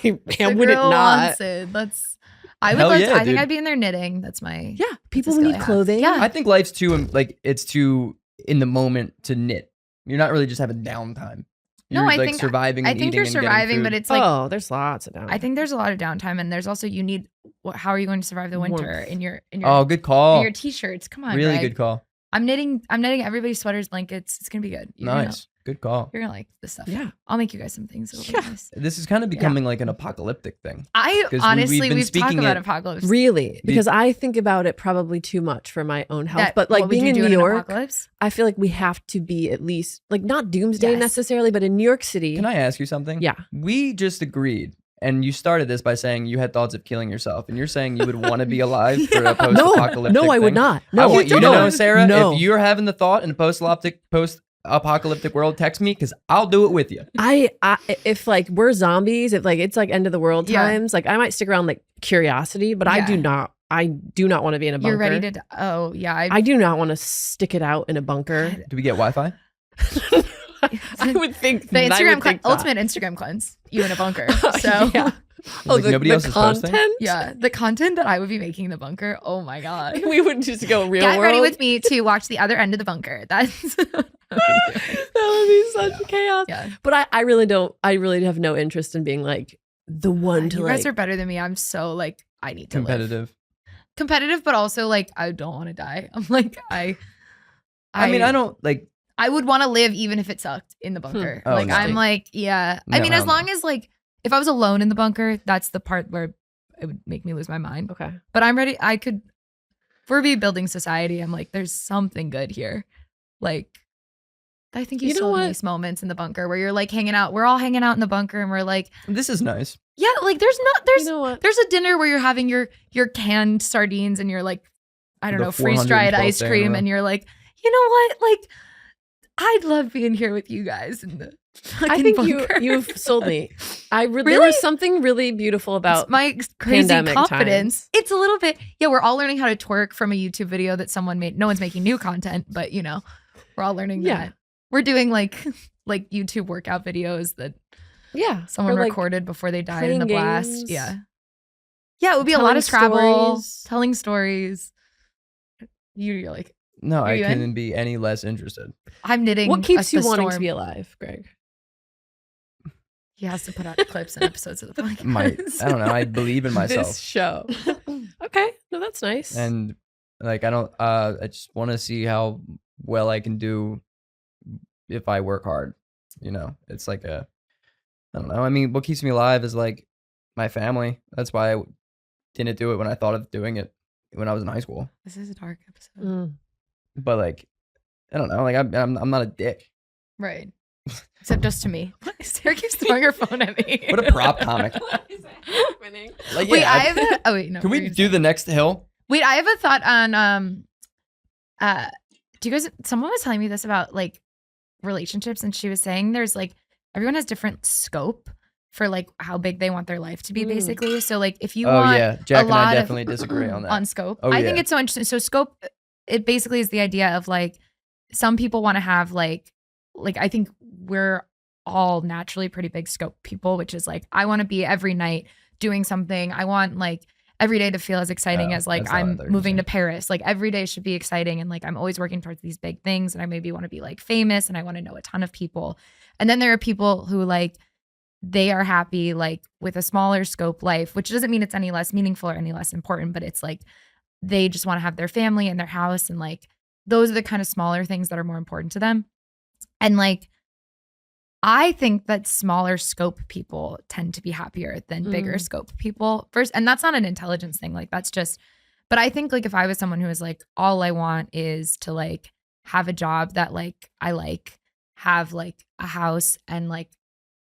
The would it girl not. wants it. That's. I would. Hell Love yeah, to, I think dude. I'd be in there knitting. That's my. Yeah, people skill I need have. clothing. Yeah. I think life's too like it's too in the moment to knit. You're not really just having downtime. No, You're I like think- surviving. I And think eating you're and getting surviving, food. but it's like Oh, there's lots of down. I think there's a lot of downtime, and there's also you need. How are you going to survive the winter Warmth. in your Oh, good call. in your t-shirts? Come on, Really Greg. good call. I'm knitting everybody's sweaters, blankets. It's gonna be good. Nice. Good call. You're gonna like this stuff. Yeah. I'll make you guys some things. It'll Yeah. be nice. This is kind of becoming like an apocalyptic thing. I 'Cause we've been we've talked speaking about it- apocalypse. Really, because I think about it probably too much for my own health. But like what would being you in do New an York, apocalypse? I feel like we have to be at least like not doomsday Yes. necessarily, but in New York City. Can I ask you something? Yeah. We just agreed, and you started this by saying you had thoughts of killing yourself, and you're saying you would want to be alive for a post-apocalyptic No, I would thing? not. I No, want you to no. know, Sarah, No. if you're having the thought in a post-apocalyptic world, text me because I'll do it with you. I if like we're zombies, if like it's like end of the world Yeah. times, like I might stick around like curiosity, but I Yeah. do not want to be in a bunker. You're ready to. Oh yeah. I do not want to stick it out in a bunker. Do we get Wi-Fi? I would think the I would Instagram think that. ultimate Instagram cleanse. You in a bunker. So yeah. Like nobody else is posting? yeah, the content that I would be making in the bunker. Oh my god. We would just go real Get world. ready with me to watch the other end of the bunker. That's That would be such chaos. yeah. But I really don't. I really have no interest in being like the one to You like. guys are better than me. I'm so like I need to live. Competitive. But also like I don't want to die. I'm like I mean, I don't like. I would want to live even if it sucked in the bunker. Oh, like no. I'm like, yeah. I No, mean, hell as long as like if I was alone in the bunker, that's the part where it would make me lose my mind. Okay. But I'm ready. I could, if we're rebuilding society, I'm like, there's something good here. Like, I think you You know still have what? nice moments in the bunker where you're like hanging out. We're all hanging out in the bunker and we're like, This is nice. yeah, like there's You know what? there's a dinner where you're having your canned sardines and you're like, I don't The know, freeze dried 412th ice day in a cream, row. and you're like, you know what? Like, I'd love being here with you guys in the I fucking think bunker. you've sold me. There Really? was something really beautiful about It's my crazy pandemic confidence. times. It's a little bit, yeah, we're all learning how to twerk from a YouTube video that someone made. No one's making new content, but you know, we're all learning Yeah. that. We're doing like YouTube workout videos that someone or, like, recorded before they died in the playing blast. games, Yeah. Yeah, it would be a lot telling of Scrabble, stories. telling stories. You're like, No, Are I you in? couldn't be any less interested. I'm knitting. What keeps you the wanting to storm. be alive, Greg? He has to put out clips and episodes of the podcast. I don't know. I believe in myself. This show. Okay. No, that's nice. And like I just want to see how well I can do if I work hard. You know, it's like I don't know. I mean, what keeps me alive is like my family. That's why I didn't do it when I thought of doing it when I was in high school. This is a dark episode. Mm. But like, I don't know. Like I'm not a dick. Right. Except just to me. Sarah keeps throwing her phone at me. What a prop comic. Like, Wait, yeah, I have a, oh wait, no. Can what were we you do gonna the next hill? say? Wait, I have a thought on do you guys someone was telling me this about like relationships and she was saying there's like everyone has different scope for like how big they want their life to be basically. So like if you Oh want yeah, Jack and lot I of- definitely disagree on that. on scope. Oh, I think yeah. it's so interesting. So scope, it basically is the idea of like some people want to have like I think we're all naturally pretty big scope people, which is like I want to be every night doing something. I want like every day to feel as exciting Oh, as like that's not what I I'm thought you were moving to saying. Paris. Like every day should be exciting and like I'm always working towards these big things and I maybe want to be like famous and I want to know a ton of people. And then there are people who like they are happy like with a smaller scope life, which doesn't mean it's any less meaningful or any less important, but it's like they just want to have their family and their house and like those are the kind of smaller things that are more important to them. And like I think that smaller scope people tend to be happier than bigger scope people first. And that's not an intelligence thing. Like that's just, but I think like if I was someone who was like, all I want is to like have a job that like I like, have like a house and like,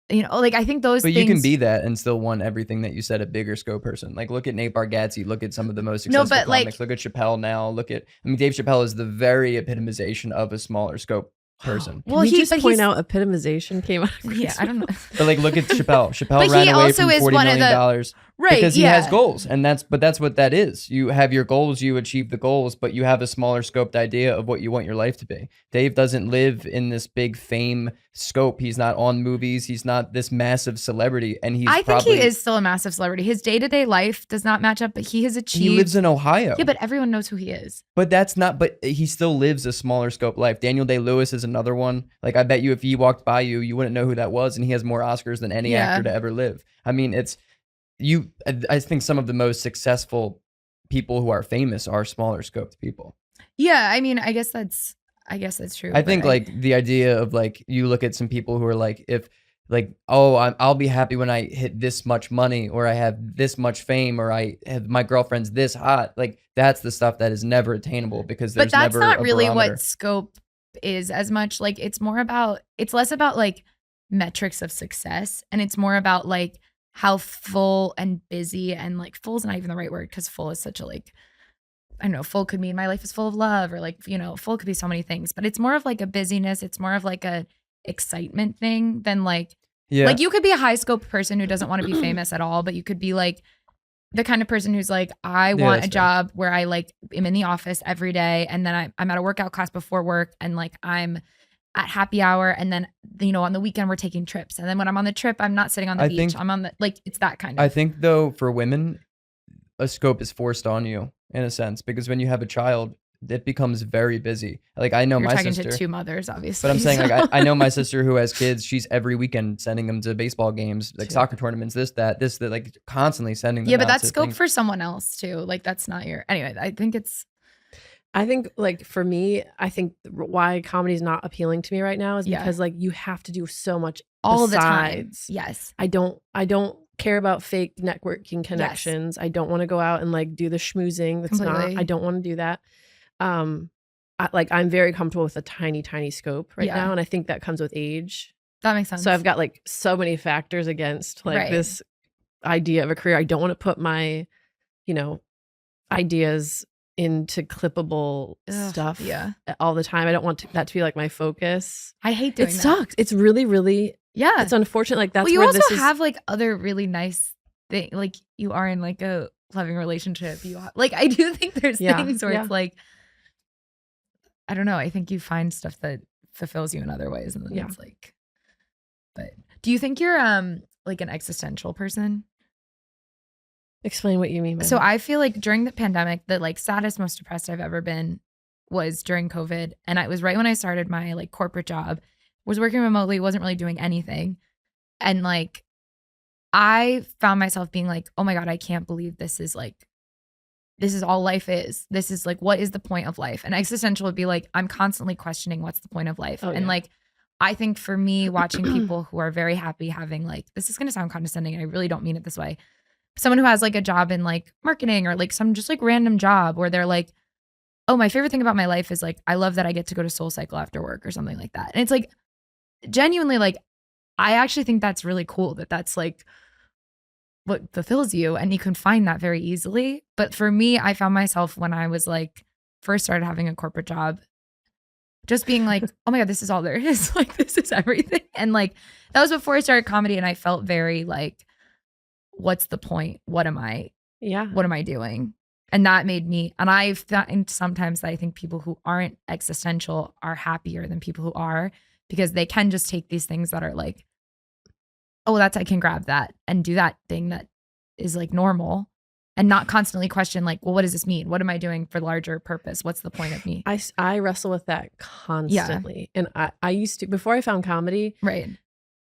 you know, like I think those But things. you can be that and still want everything that you said a bigger scope person. Like look at Nate Bargatze, look at some of the most successful but, like- comics. Look at Chappelle now. I mean Dave Chappelle is the very epitomization of a smaller scope person. Well, he- just but point he's- out epitomization came out. Of Yeah, I don't know. But like look at Chappelle. Chappelle But ran he away also from is $40 one of million the- Right. because he yeah. has goals. And that's what that is. You have your goals, you achieve the goals, but you have a smaller scoped idea of what you want your life to be. Dave doesn't live in this big fame scope. He's not on movies. He's not this massive celebrity. And he's I think probably, he is still a massive celebrity. His day-to-day life does not match up, but he has achieved. he lives in Ohio. Yeah, but everyone knows who he is. But he still lives a smaller scope life. Daniel Day-Lewis is another one. Like, I bet you if he walked by you, you wouldn't know who that was. And he has more Oscars than any Yeah. actor to ever live. I mean, I think some of the most successful people who are famous are smaller scoped people. Yeah, I mean, I guess that's true. I but think like the idea of like, you look at some people who are like, if like, oh, I'll be happy when I hit this much money or I have this much fame or I have my girlfriend's this hot. Like that's the stuff that is never attainable because there's but that's never not a really barometer. what scope is as much. Like it's less about like metrics of success and it's more about like how full and busy and like full is not even the right word because full is such a like, I don't know, full could mean my life is full of love or like, you know, full could be so many things, but it's more of like a busyness. It's more of like a excitement thing than like, Yeah. like you could be a high scope person who doesn't want to be famous at all, but you could be like the kind of person who's like, I want that's a job where I like am in the office every day and then I'm at a workout class before work and like I'm at happy hour and then, you know, on the weekend we're taking trips. And then when I'm on the trip, I'm not sitting on the I beach. think- I'm on the, like, it's that kind of. I think though for women, a scope is forced on you in a sense because when you have a child, it becomes very busy. Like I know You're my talking sister, to two mothers, obviously. but I'm saying so- like I know my sister who has kids. She's every weekend sending them to baseball games, like soccer tournaments, this, that, like constantly sending them. yeah, but out that's to scope things. for someone else too. Like that's not your. Anyway, I think like for me, I think why comedy is not appealing to me right now is Yeah. because like you have to do so much all the time. besides. Yes. I don't care about fake networking connections. I don't want to go out and like do the schmoozing. That's Completely. not, I don't want to do that. I'm very comfortable with a tiny scope right Yeah. now. And I think that comes with age. That makes sense. So I've got like so many factors against like Right. this idea of a career. I don't want to put my, ideas into clippable stuff Yeah. all the time. I don't want that to be like my focus. I hate doing It that. sucks. It's really, Yeah. it's unfortunate. Like that's well, you where also this is. have like other really nice things. Like you are in like a loving relationship. Like I do think there's Yeah, things where yeah. it's like, I don't know. I think you find stuff that fulfills you in other ways, and then Yeah. it's like. But do you think you're like an existential person? Explain what you mean by So that. I feel like during the pandemic, the like saddest, most depressed I've ever been was during COVID. And it was right when I started my like corporate job, was working remotely, wasn't really doing anything. And like, I found myself being like, oh my God, I can't believe this is all life is. This is like, what is the point of life? And existential would be like, I'm constantly questioning what's the point of life. Oh, and yeah. like, I think for me, watching people who are very happy having like, this is going to sound condescending and I really don't mean it this way. Someone who has like a job in like marketing or like some just like random job where they're like, oh, my favorite thing about my life is like, I love that I get to go to Soul Cycle after work or something like that. And it's like, genuinely, like, I actually think that's really cool that that's like what fulfills you and you can find that very easily. But for me, I found myself when I was like, first started having a corporate job, just being like, oh my God, this is all there is. Like, this is everything. And like, that was before I started comedy. And I felt very like, what's the point? What am I doing? And that made me, and I've found sometimes that I think people who aren't existential are happier than people who are, because they can just take these things that are like, oh, I can grab that and do that thing that is like normal and not constantly question like, well, what does this mean? What am I doing for larger purpose? What's the point of me? I wrestle with that constantly. And I used to, before I found comedy, Right.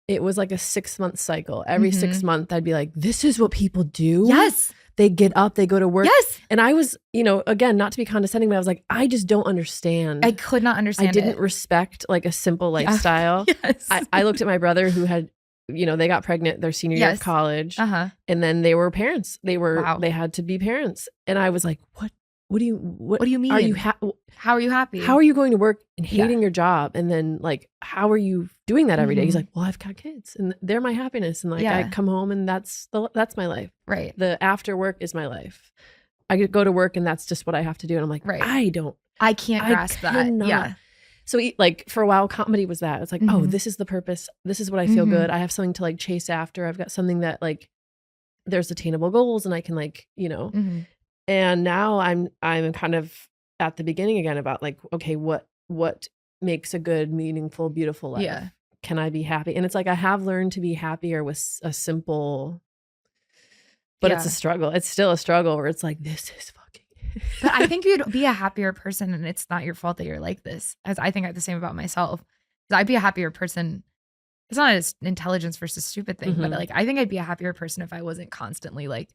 it was like a 6-month cycle. Every 6 months, I'd be like, this is what people do. Yes. They get up, they go to work. Yes. And I was, again, not to be condescending, but I was like, I just don't understand. I could not understand I didn't it. respect like a simple lifestyle. Yes. I looked at my brother who had, they got pregnant their senior year of Yes. college. Uh-huh. And then they were parents. Wow. They had to be parents. And I was like, what do you mean? Are you How are you happy? how are you going to work and Yeah. hating your job? And then like, how are you doing that every day? He's Mhm. like, well, I've got kids and they're my happiness. And like, Yeah. I come home and that's my life. Right. The after work is my life. I could go to work and that's just what I have to do. And I'm like, Right. I can't I grasp that. cannot. Yeah. So like for a while, comedy was that. It's like, oh, Mhm. this is the purpose. This is what I feel Mhm. good. I have something to like chase after. I've got something that like there's attainable goals and I can like, Mhm. and now I'm kind of at the beginning again about like, okay, what makes a good, meaningful, beautiful life? Yeah. Can I be happy? And it's like I have learned to be happier with a simple, but it's a Yeah. struggle. It's still a struggle where it's like, this is fucking. But I think you'd be a happier person, and it's not your fault that you're like this. As I think the same about myself. 'Cause I'd be a happier person. It's not an intelligence versus stupid thing, but Mhm. like I think I'd be a happier person if I wasn't constantly like,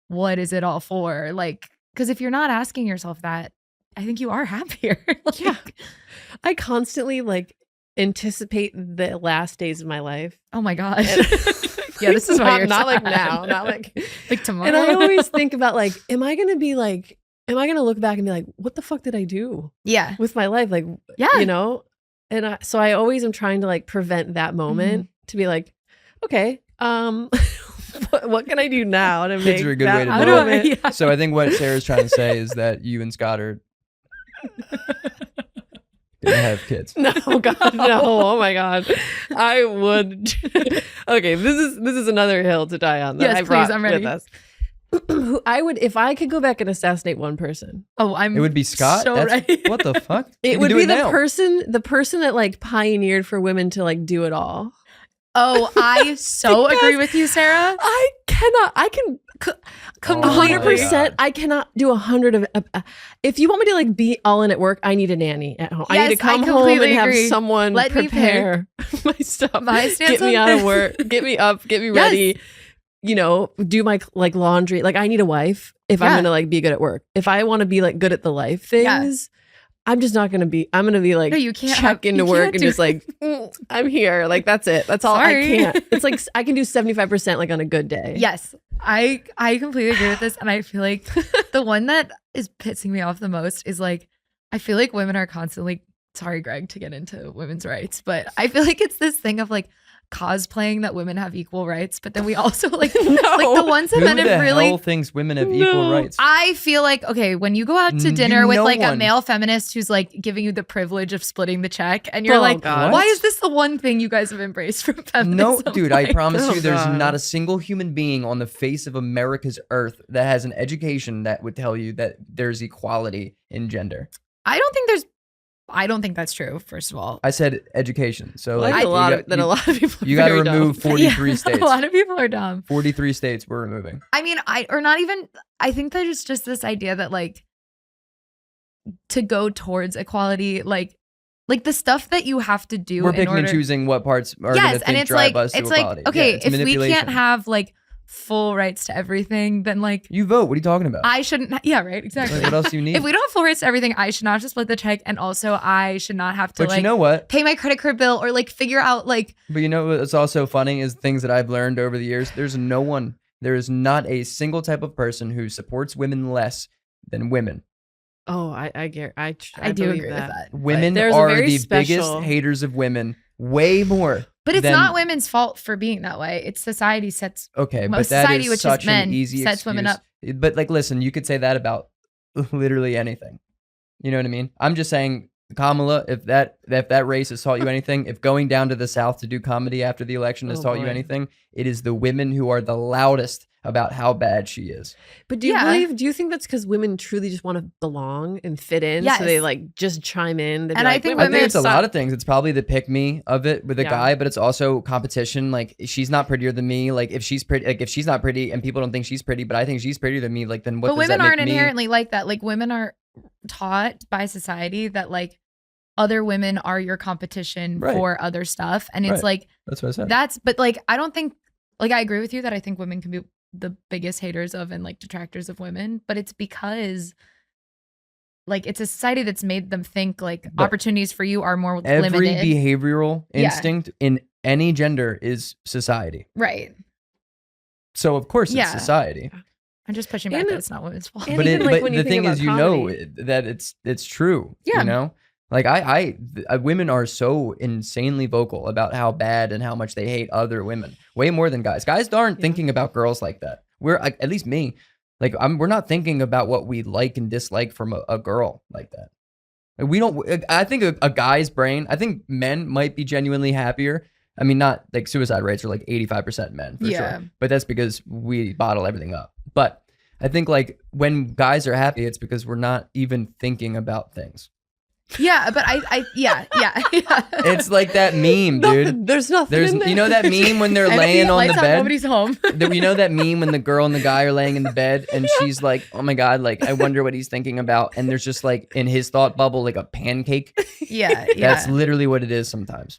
what is it all for? Like, because if you're not asking yourself that, I think you are happier. Like, Yeah. I constantly like anticipate the last days of my life. Oh my gosh. And- Yeah, this is why you're not like sad. now, not like Like tomorrow. And I always think about like, am I going to look back and be like, what the fuck did I do Yeah. with my life? Like, Yeah. And so I always am trying to like prevent that moment to be like, okay, what can I do now to make Kids are a good that way to How do do it. moment? I? Yeah. So I think what Sarah's trying to say is that you and Scott are gonna have kids. No, God, no. Oh my God. I would. Okay, this is another hill to die on that Yes, I please, brought I'm ready. with us. I would, if I could go back and assassinate one person, Oh, I'm It would be Scott. so That's- ready. What the fuck? You it can would do be it the now. person that like pioneered for women to like do it all. Oh, I so Because agree with you, Sarah. I can completely. 100%. I cannot do 100 of. If you want me to like be all in at work, I need a nanny at home. I need to Yes, I come home and completely have agree. someone Let me prepare my stuff. My stance Get me on out of this. work. Get me up. Get me Yes. ready. You know, do my like laundry. Like I need a wife if I'm Yeah. gonna like be good at work. If I want to be like good at the life things, I'm just not gonna be. I'm gonna be like No, you can't check into you work can't and do- just like I'm here. Like that's it. That's all. Sorry. I can't. It's like I can do 75% like on a good day. Yes, I completely agree with this, and I feel like the one that is pissing me off the most is like I feel like women are constantly. Sorry, Greg, to get into women's rights, but I feel like it's this thing of like cosplaying that women have equal rights, but then we also like like the ones that Who men the have really. hell thinks women have equal rights? I feel like okay, when you go out to dinner with no like a one. male feminist who's like giving you the privilege of splitting the check, and you're Oh, like, God. why is this the one thing you guys have embraced from feminism? No, dude, I Like, promise oh you there's God. not a single human being on the face of America's earth that has an education that would tell you that there's equality in gender. I don't think that's true. First of all, I said education. So Well, I like think a lot you of a lot of people. you got to very dumb. remove 43 Yeah, states. a lot of people are dumb. 43 states we're removing. I mean, I think there's just this idea that like to go towards equality, like the stuff that you have to do We're in picking order. and choosing what parts are going to Yes, think and it's drive like us to it's equality. like okay, Yeah, it's if we can't manipulation. have like full rights to everything, then like You vote. What are you talking about? I shouldn't. Yeah, right. Exactly. Like, what else do you need? If we don't have full rights to everything, I should not have to split the check, and also I should not have to but like you know what? pay my credit card bill or like figure out like But you know what's also funny is things that I've learned over the years. There is not a single type of person who supports women less than women. Oh, I get. I do believe agree with that. Women there's a are very the special- biggest haters of women, way more. But it's than- not women's fault for being that way. It's society sets. Okay, but Most that society, is which is such men, an easy sets women excuse. But like, listen, you could say that about literally anything. You know what I mean? I'm just saying, Kamala, if that race has taught you anything, if going down to the South to do comedy after the election has Oh, taught you boy. anything, it is the women who are the loudest about how bad she is. But do you Yeah. do you think that's because women truly just want to belong and fit in? Yes. So they like just chime in. They'd be And I like, think I "Women think it's a suck." lot of things. It's probably the pick me of it with a Yeah. guy, but it's also competition. Like she's not prettier than me. Like if she's pretty, like if she's not pretty and people don't think she's pretty, but I think she's prettier than me. Like then what But does women that make aren't me? inherently like that. Like women are taught by society that like other women are your competition Right. for other stuff, and it's Right. like That's what I said. but like I don't think like I agree with you that I think women can be the biggest haters of and like detractors of women, but it's because like it's a society that's made them think like But opportunities for you are more Every limited. behavioral Yeah. instinct in any gender is society. Right. So of course it's Yeah. society. I'm just pushing back And- that it's not women's fault. and But even, like, but when you the think thing is, about you know comedy- that it's true. Yeah. You know, like women are so insanely vocal about how bad and how much they hate other women, way more than guys. Guys aren't Yeah. thinking about girls like that. We're at least me. Like we're not thinking about what we like and dislike from a girl like that. Like, we don't. I think a guy's brain. I think men might be genuinely happier. I mean, not like suicide rates are like 85% men for Yeah. sure, but that's because we bottle everything up. But I think like when guys are happy, it's because we're not even thinking about things. Yeah, but yeah. It's like that meme, dude. There's nothing. There's in there. you know that meme when they're Empty, laying on the lights out, bed. nobody's home. You know that meme when the girl and the guy are laying in the bed and she's like, "Oh my god, like I wonder what he's thinking about." And there's just like in his thought bubble like a pancake. Yeah, That's literally what it is sometimes.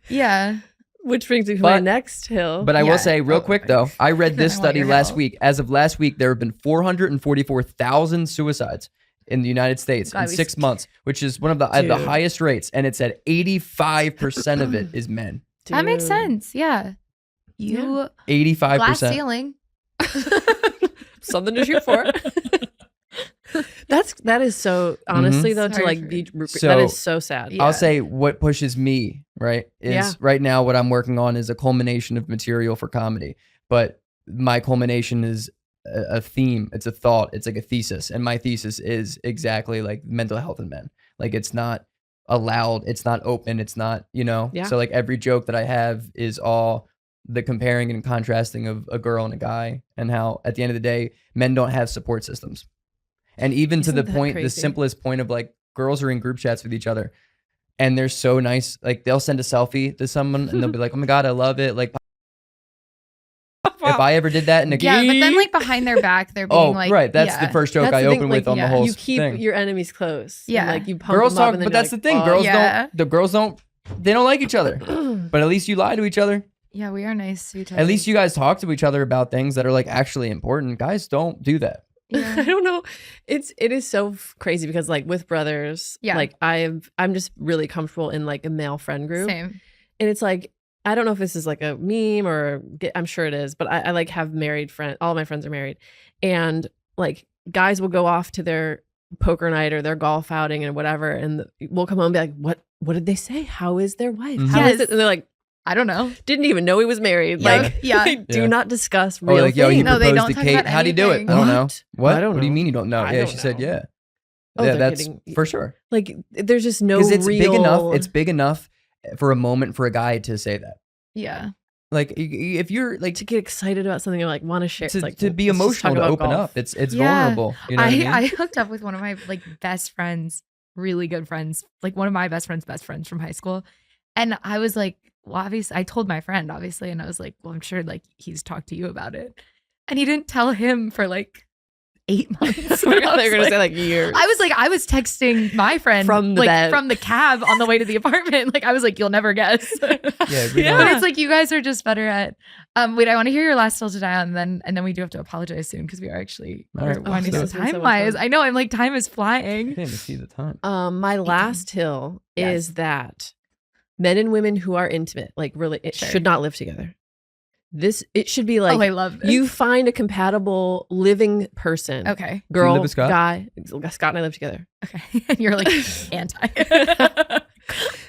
yeah. Which brings me to my But- next hill. But I Yeah. will say real quick though, I read this I want study your last help. week. As of last week, there have been 444,000 suicides in the United States God, in we 6 months, which is one of the Dude. highest rates, and it said 85% of it is men. That makes Dude. sense. Yeah. You glass 85%. ceiling. Something to shoot for. That is so honestly though to Sorry like for- be So- that is so sad. Yeah. I'll say what pushes me, right, is Yeah. right now what I'm working on is a culmination of material for comedy. But my culmination is a theme. It's a thought. It's like a thesis. And my thesis is exactly like mental health in men. Like it's not allowed. It's not open. It's not, you know? Yeah. So like every joke that I have is all the comparing and contrasting of a girl and a guy and how at the end of the day, men don't have support systems. And even to Isn't the that point, the crazy? simplest point of like girls are in group chats with each other and they're so nice. Like they'll send a selfie to someone and they'll be like, "Oh my God, I love it." Like If I ever did that in a Yeah, but then like behind their back, they're being like, right. That's the first joke That's I the thing, opened like, with on the whole you keep thing. your enemies close. Yeah. And, like you pump Girls them up talk, and then but that's you're the like, thing. "Oh." Girls Yeah. don't. The girls don't. They don't like each other. But at least you lie to each other. Yeah, we are nice to each other. At least you guys talk to each other about things that are like actually important. Guys don't do that. I Yeah. don't know. It is so crazy because like with brothers, Yeah. like I'm just really comfortable in like a male friend group. Same. And it's like, I don't know if this is like a meme or I'm sure it is, but I like have married friends. All my friends are married. And like guys will go off to their poker night or their golf outing and whatever. And we'll come home and be like, what did they say? How is their wife? Mhm. How is Yes. it? And they're like, I don't know. didn't even know he was married. Yeah. Like, Yeah. they do Yeah. not discuss Or real like, yo, he things. No, they proposed don't to talk Kate. about How'd he do it? anything. I don't know. What? What? I don't What do you know. mean you don't know? I Yeah, don't she said know. yeah. Oh, Yeah, they're that's getting- for sure. Like, there's just no Because it's real... big enough. It's big enough for a moment for a guy to say that. Yeah. Like if you're like to get excited about something or like want to share. to, It's like, to be let's just talk emotional to about open golf. up. It's Yeah. vulnerable. You know what I mean? I hooked up with one of my like best friends, really good friends, like one of my best friends from high school. And I was like, well, obviously I told my friend, obviously, and I was like, well, I'm sure like he's talked to you about it. And he didn't tell him for like 8 months. They're I was gonna like- say like years. I was texting my friend From the like bed. from the cab on the way to the apartment. Like I was like, you'll never guess. Yeah, we Yeah. But it's like you guys are just better at. Wait, I want to hear your last hill to die on, and then we do have to apologize soon because we are actually All right. we're winding Oh, down this has been so time much wise. fun. I know I'm like time is I flying. didn't even see the time. My last hill Yes. is that men and women who are intimate, like really, it Sure. should not live together. It should be like Oh, I love this. you find a compatible living person. Okay. Girl, live with Scott? guy. Scott and I live together. Okay. And you're like anti.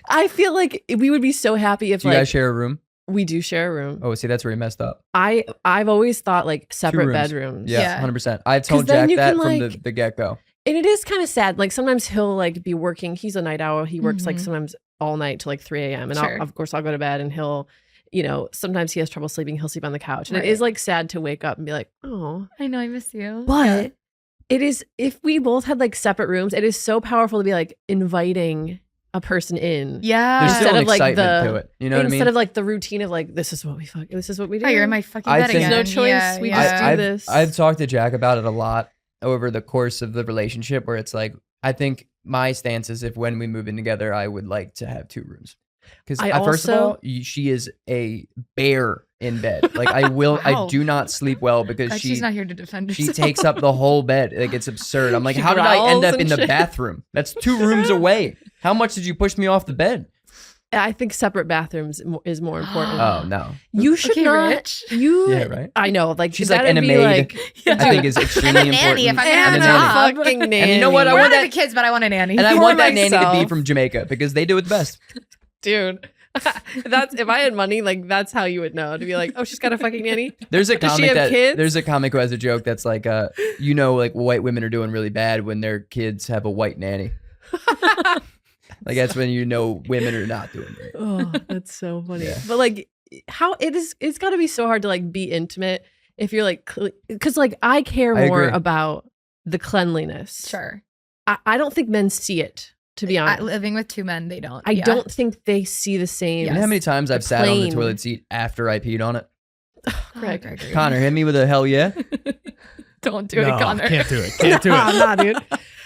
I feel like we would be so happy if Do you like guys share a room? we do share a room. Oh, see, that's where he messed up. I've always thought like separate rooms. bedrooms. Yeah, Yeah. 100%. I've told 'Cause then Jack you that can, from like- the get go. And it is kind of sad. Like sometimes he'll like be working. He's a night owl. He works like Mhm. sometimes all night till like 3 a.m. And Sure. of course I'll go to bed and he'll, sometimes he has trouble sleeping. He'll sleep on the couch. And Right. it is like sad to wake up and be like, oh. I know I miss you. But it is, if we both had like separate rooms, it is so powerful to be like inviting a person in. Yeah. There's still Instead an of, like, excitement the- to it. You know what I mean? Instead of like the routine of like, this is what we do. Oh, you're in my fucking I bed think- again. There's no choice. Yeah, We yeah. just do I've, this. I've talked to Jack about it a lot over the course of the relationship where it's like, I think my stance is if when we move in together, I would like to have 2 rooms. Because I first of also- all, she is a bear in bed. Like I Wow. do not sleep well because God, she's not here to defend she herself. takes up the whole bed. Like it's absurd. I'm like, She how did I end growls up in and the shit. bathroom? That's 2 rooms away. How much did you push me off the bed? I think separate bathrooms is more important. Oh no. You should Okay, not. Rich. You. Yeah, right. I know. Like She's that'd like, and a be maid. like, I think is extremely And a nanny, important. if I'm gonna have And a a nanny. job. fucking nanny. And you know what? I We're want not that- the kids, but I want a nanny. And I For want that nanny to be myself. from Jamaica because they do it the best. dude. That's if I had money, like that's how you would know to be like, oh, she's got a fucking nanny. There's a Does she comic have kids? there's a comic who has a joke that's like like white women are doing really bad when their kids have a white nanny. Like that's when you know women are not doing great. Oh, that's so funny. Yeah. But like, how it's got to be so hard to like be intimate if you're like, because like I care I more agree. about the cleanliness. Sure. I don't think men see it. To be honest, Living with 2 men, they don't. I Yeah. don't think they see the same. You know how many times I've sat on the Plain. toilet seat after I peed on it? Greg. Gregory. Connor, hit me with a hell yeah. Don't do No, it, Connor. can't do it. Can't do Nah, it. nah, dude.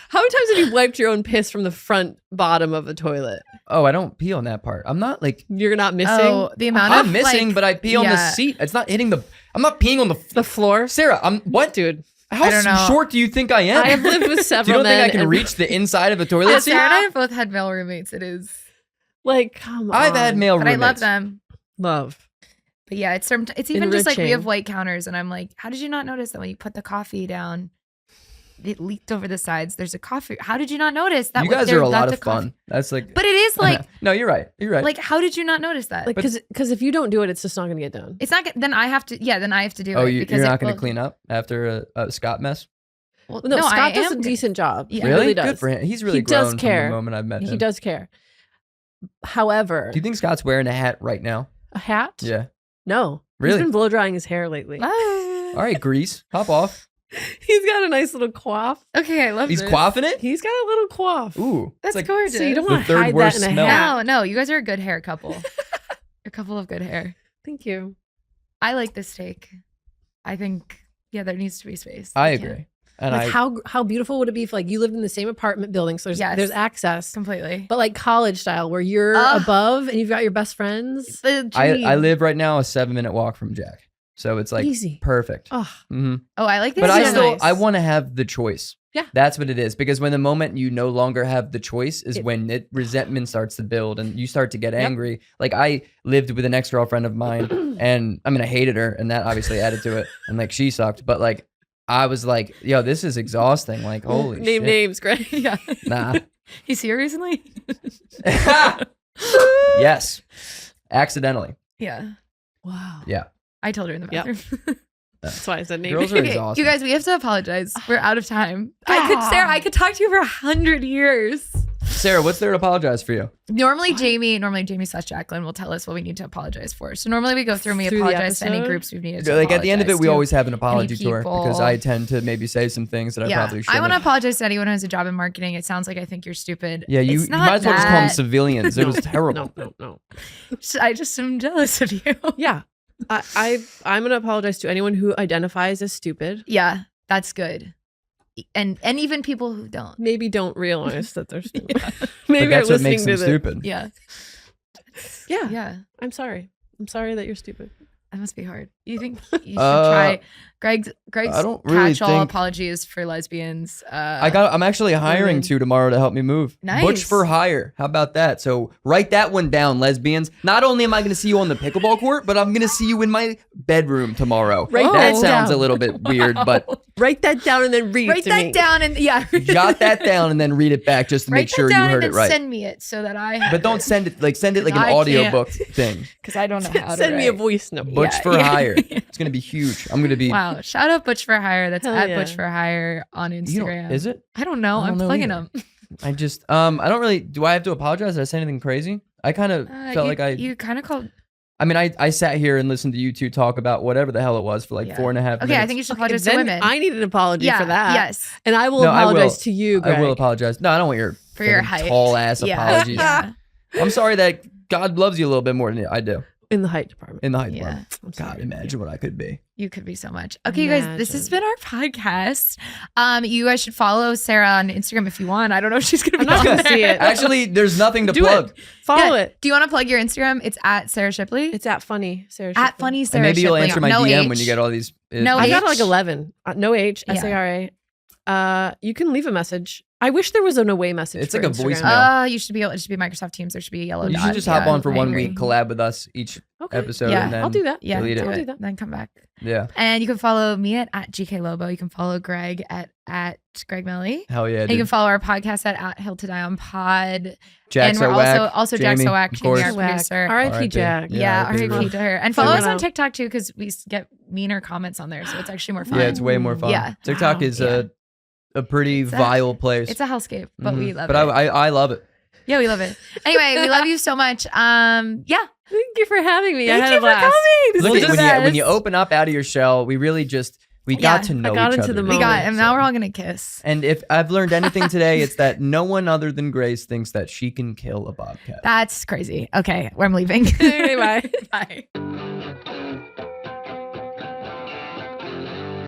How many times have you wiped your own piss from the front bottom of the toilet? Oh, I don't pee on that part. I'm not like You're not missing Oh, the amount of I'm missing, like, but I pee on the yeah. seat. It's not hitting the. I'm not peeing on the. the floor, Sarah, I'm what? dude. How I don't know. short do you think I am? I have lived with do several you don't think men I can and, reach the inside of a toilet Yeah, seat? Sarah and I have both had male roommates. It is, Like, come on. I've had male but I roommates. love them. love. But yeah, it's even just like we Enriching. have white counters, and I'm like, how did you not notice that when you put the coffee down, it leaked over the sides? There's a coffee. How did you not notice that? You guys there- are a lot that's of coffee- fun. That's like. But it is like, no, you're right. You're right. like, how did you not notice that? Like, because if you don't do it, it's just not gonna get done. it's not. Then I have to. Yeah, then I have to do oh, it. you're because not it going to will- clean up after a Scott mess? Well, No, I Scott does am a gonna- decent job. Yeah. He really does. Good for him. He's really He does grown care. from the moment I've met him. He does care. However, Do you think Scott's wearing a hat right now? a hat? Yeah. No. Really? He's been blow drying his hair lately. Ah. All right, Grease, hop off. He's got a nice little coif. Okay, I love He's this. quaffing it. He's got a little coif. Ooh, That's it's like gorgeous. So you don't The want to third hide that worst in a smell. hat. No, you guys are a good hair couple. You're a couple of good hair. Thank you. I like this steak. I think, there needs to be space. I You can't- agree. And Like how beautiful would it be if like you lived in the same apartment building, so there's access, completely. but like college style where you're above and you've got your best friends. The I dream. live right now a 7-minute walk from Jack. So it's like Easy. perfect. Oh, hmm Oh, I like this. But I Yeah. still, Nice. I want to have the choice. Yeah. That's what it is. Because when the moment you no longer have the choice is when resentment starts to build and you start to get angry. Like I lived with an ex-girlfriend of mine and I mean, I hated her and that obviously added to it. And like she sucked. But like, I was like, yo, this is exhausting. Like, holy shit. name names, Greg. Yeah. Nah. He's here recently? Yes. Accidentally. Yeah. Wow. Yeah. I told her in the Yep. bathroom. That's why I said name Girls names. are exhausting. You guys, we have to apologize. We're out of time. Sarah, I could talk to you for 100 years. Sarah, what's there to apologize for you? Normally Jamie slash Jaclyn will tell us what we need to apologize for. So normally we go through and we Through the apologize to any episode? groups we've needed to Like at the end of it, we apologize always have an apology tour people. because I tend to maybe say some things that I probably shouldn't. I want to apologize to anyone who has a job in marketing. It sounds like I think you're stupid. Yeah, you It's not might as well just call them that. civilians. It was terrible. No. I just am jealous of you. Yeah. I'm gonna apologize to anyone who identifies as stupid. Yeah, that's good. And even people who don't. Maybe don't realize that they're stupid. But Maybe that's are what makes listening them to stupid. Yeah. Yeah. Yeah. I'm sorry. I'm sorry that you're stupid. That must be hard. You think you should try Greg's I don't really catch-all think- apologies for lesbians. I'm actually hiring women. 2 tomorrow to help me move. Nice. Butch for hire. How about that? So write that one down, lesbians. Not only am I going to see you on the pickleball court, but I'm going to see you in my bedroom tomorrow. Write that that sounds down. a little bit weird, but Write that down and then read Write it to that me. down and jot that down and then read it back just to Write make sure that you down heard and it then right. send me it so that I have But don't send it like an I audiobook thing. because I don't know how to Send me a write. voice note. Butch Yeah, for yeah. hire. It's going to be huge. I'm going to be Wow. Shout out Butch for Hire. That's Hell at yeah. Butch for Hire on You don't- Instagram. is it? I don't know. I don't I'm know plugging either. them. I just I don't really do I have to apologize? Did I say anything crazy? I kind of felt like You kind of called. I mean, I sat here and listened to you two talk about whatever the hell it was for like Yeah. 4.5 minutes. Okay, I think you should apologize to Then women. I need an apology yeah, for that. Yes. And I will No, I apologize will. to you, Greg. I will apologize. No, I don't want your For your freaking height. tall ass Yeah. apologies. Yeah. I'm sorry that God loves you a little bit more than I do In the height department. in the height Yeah. department. I'm God, sorry. imagine what I could be. You could be so much. Okay, you guys, this has been our podcast. You guys should follow Sarah on Instagram if you want. I don't know if she's gonna be I'm not on gonna there. see it. Actually, there's nothing to Do plug. it. Follow Yeah. it. Do you want to plug your Instagram? It's at Sarah Shipley. It's at funny, Sarah. at Shipley. funny And Sarah maybe you'll Shipley. answer my No DM H. when you get all these. No I H. got like 11. No H. Yeah. SARA. You can leave a message. I wish there was an away message. It's for like a Instagram. voicemail. You should be able. It should be Microsoft Teams. There should be a yellow You dot. should just hop Yeah, on for I 1 agree. week, collab with us each Okay. episode, Yeah, and then I'll do that. Yeah, delete it. do I'll it. do that. Then come back. Yeah, And you can follow me at gklobo. You can follow Greg at gregmelly. hell yeah, And you can dude. follow our podcast at Hill to Die on Pod. Jack and we're Sowack, also Jamie, Jacksowack, of Jamie, course. our producer. R.I.P. R.I.P. Jack. Yeah, R.I.P. RIP to her. And follow us Everyone on out. TikTok too, because we get meaner comments on there, so it's actually more fun. Yeah, it's way more fun. Yeah. TikTok Wow. is Yeah. a pretty It's a- vile place. It's a hellscape, but we love but it. I love it. Yeah, we love it. Anyway, we love you so much. Yeah. Thank you for having me. I Thank had you a for blast. coming. This Look was at the when you best. open up out of your shell, we really just got to know I got each into other. the We moment. got, and now So- we're all gonna kiss. And if I've learned anything today, it's that no one other than Grace thinks that she can kill a bobcat. That's crazy. Okay, I'm leaving. Okay, bye. Bye.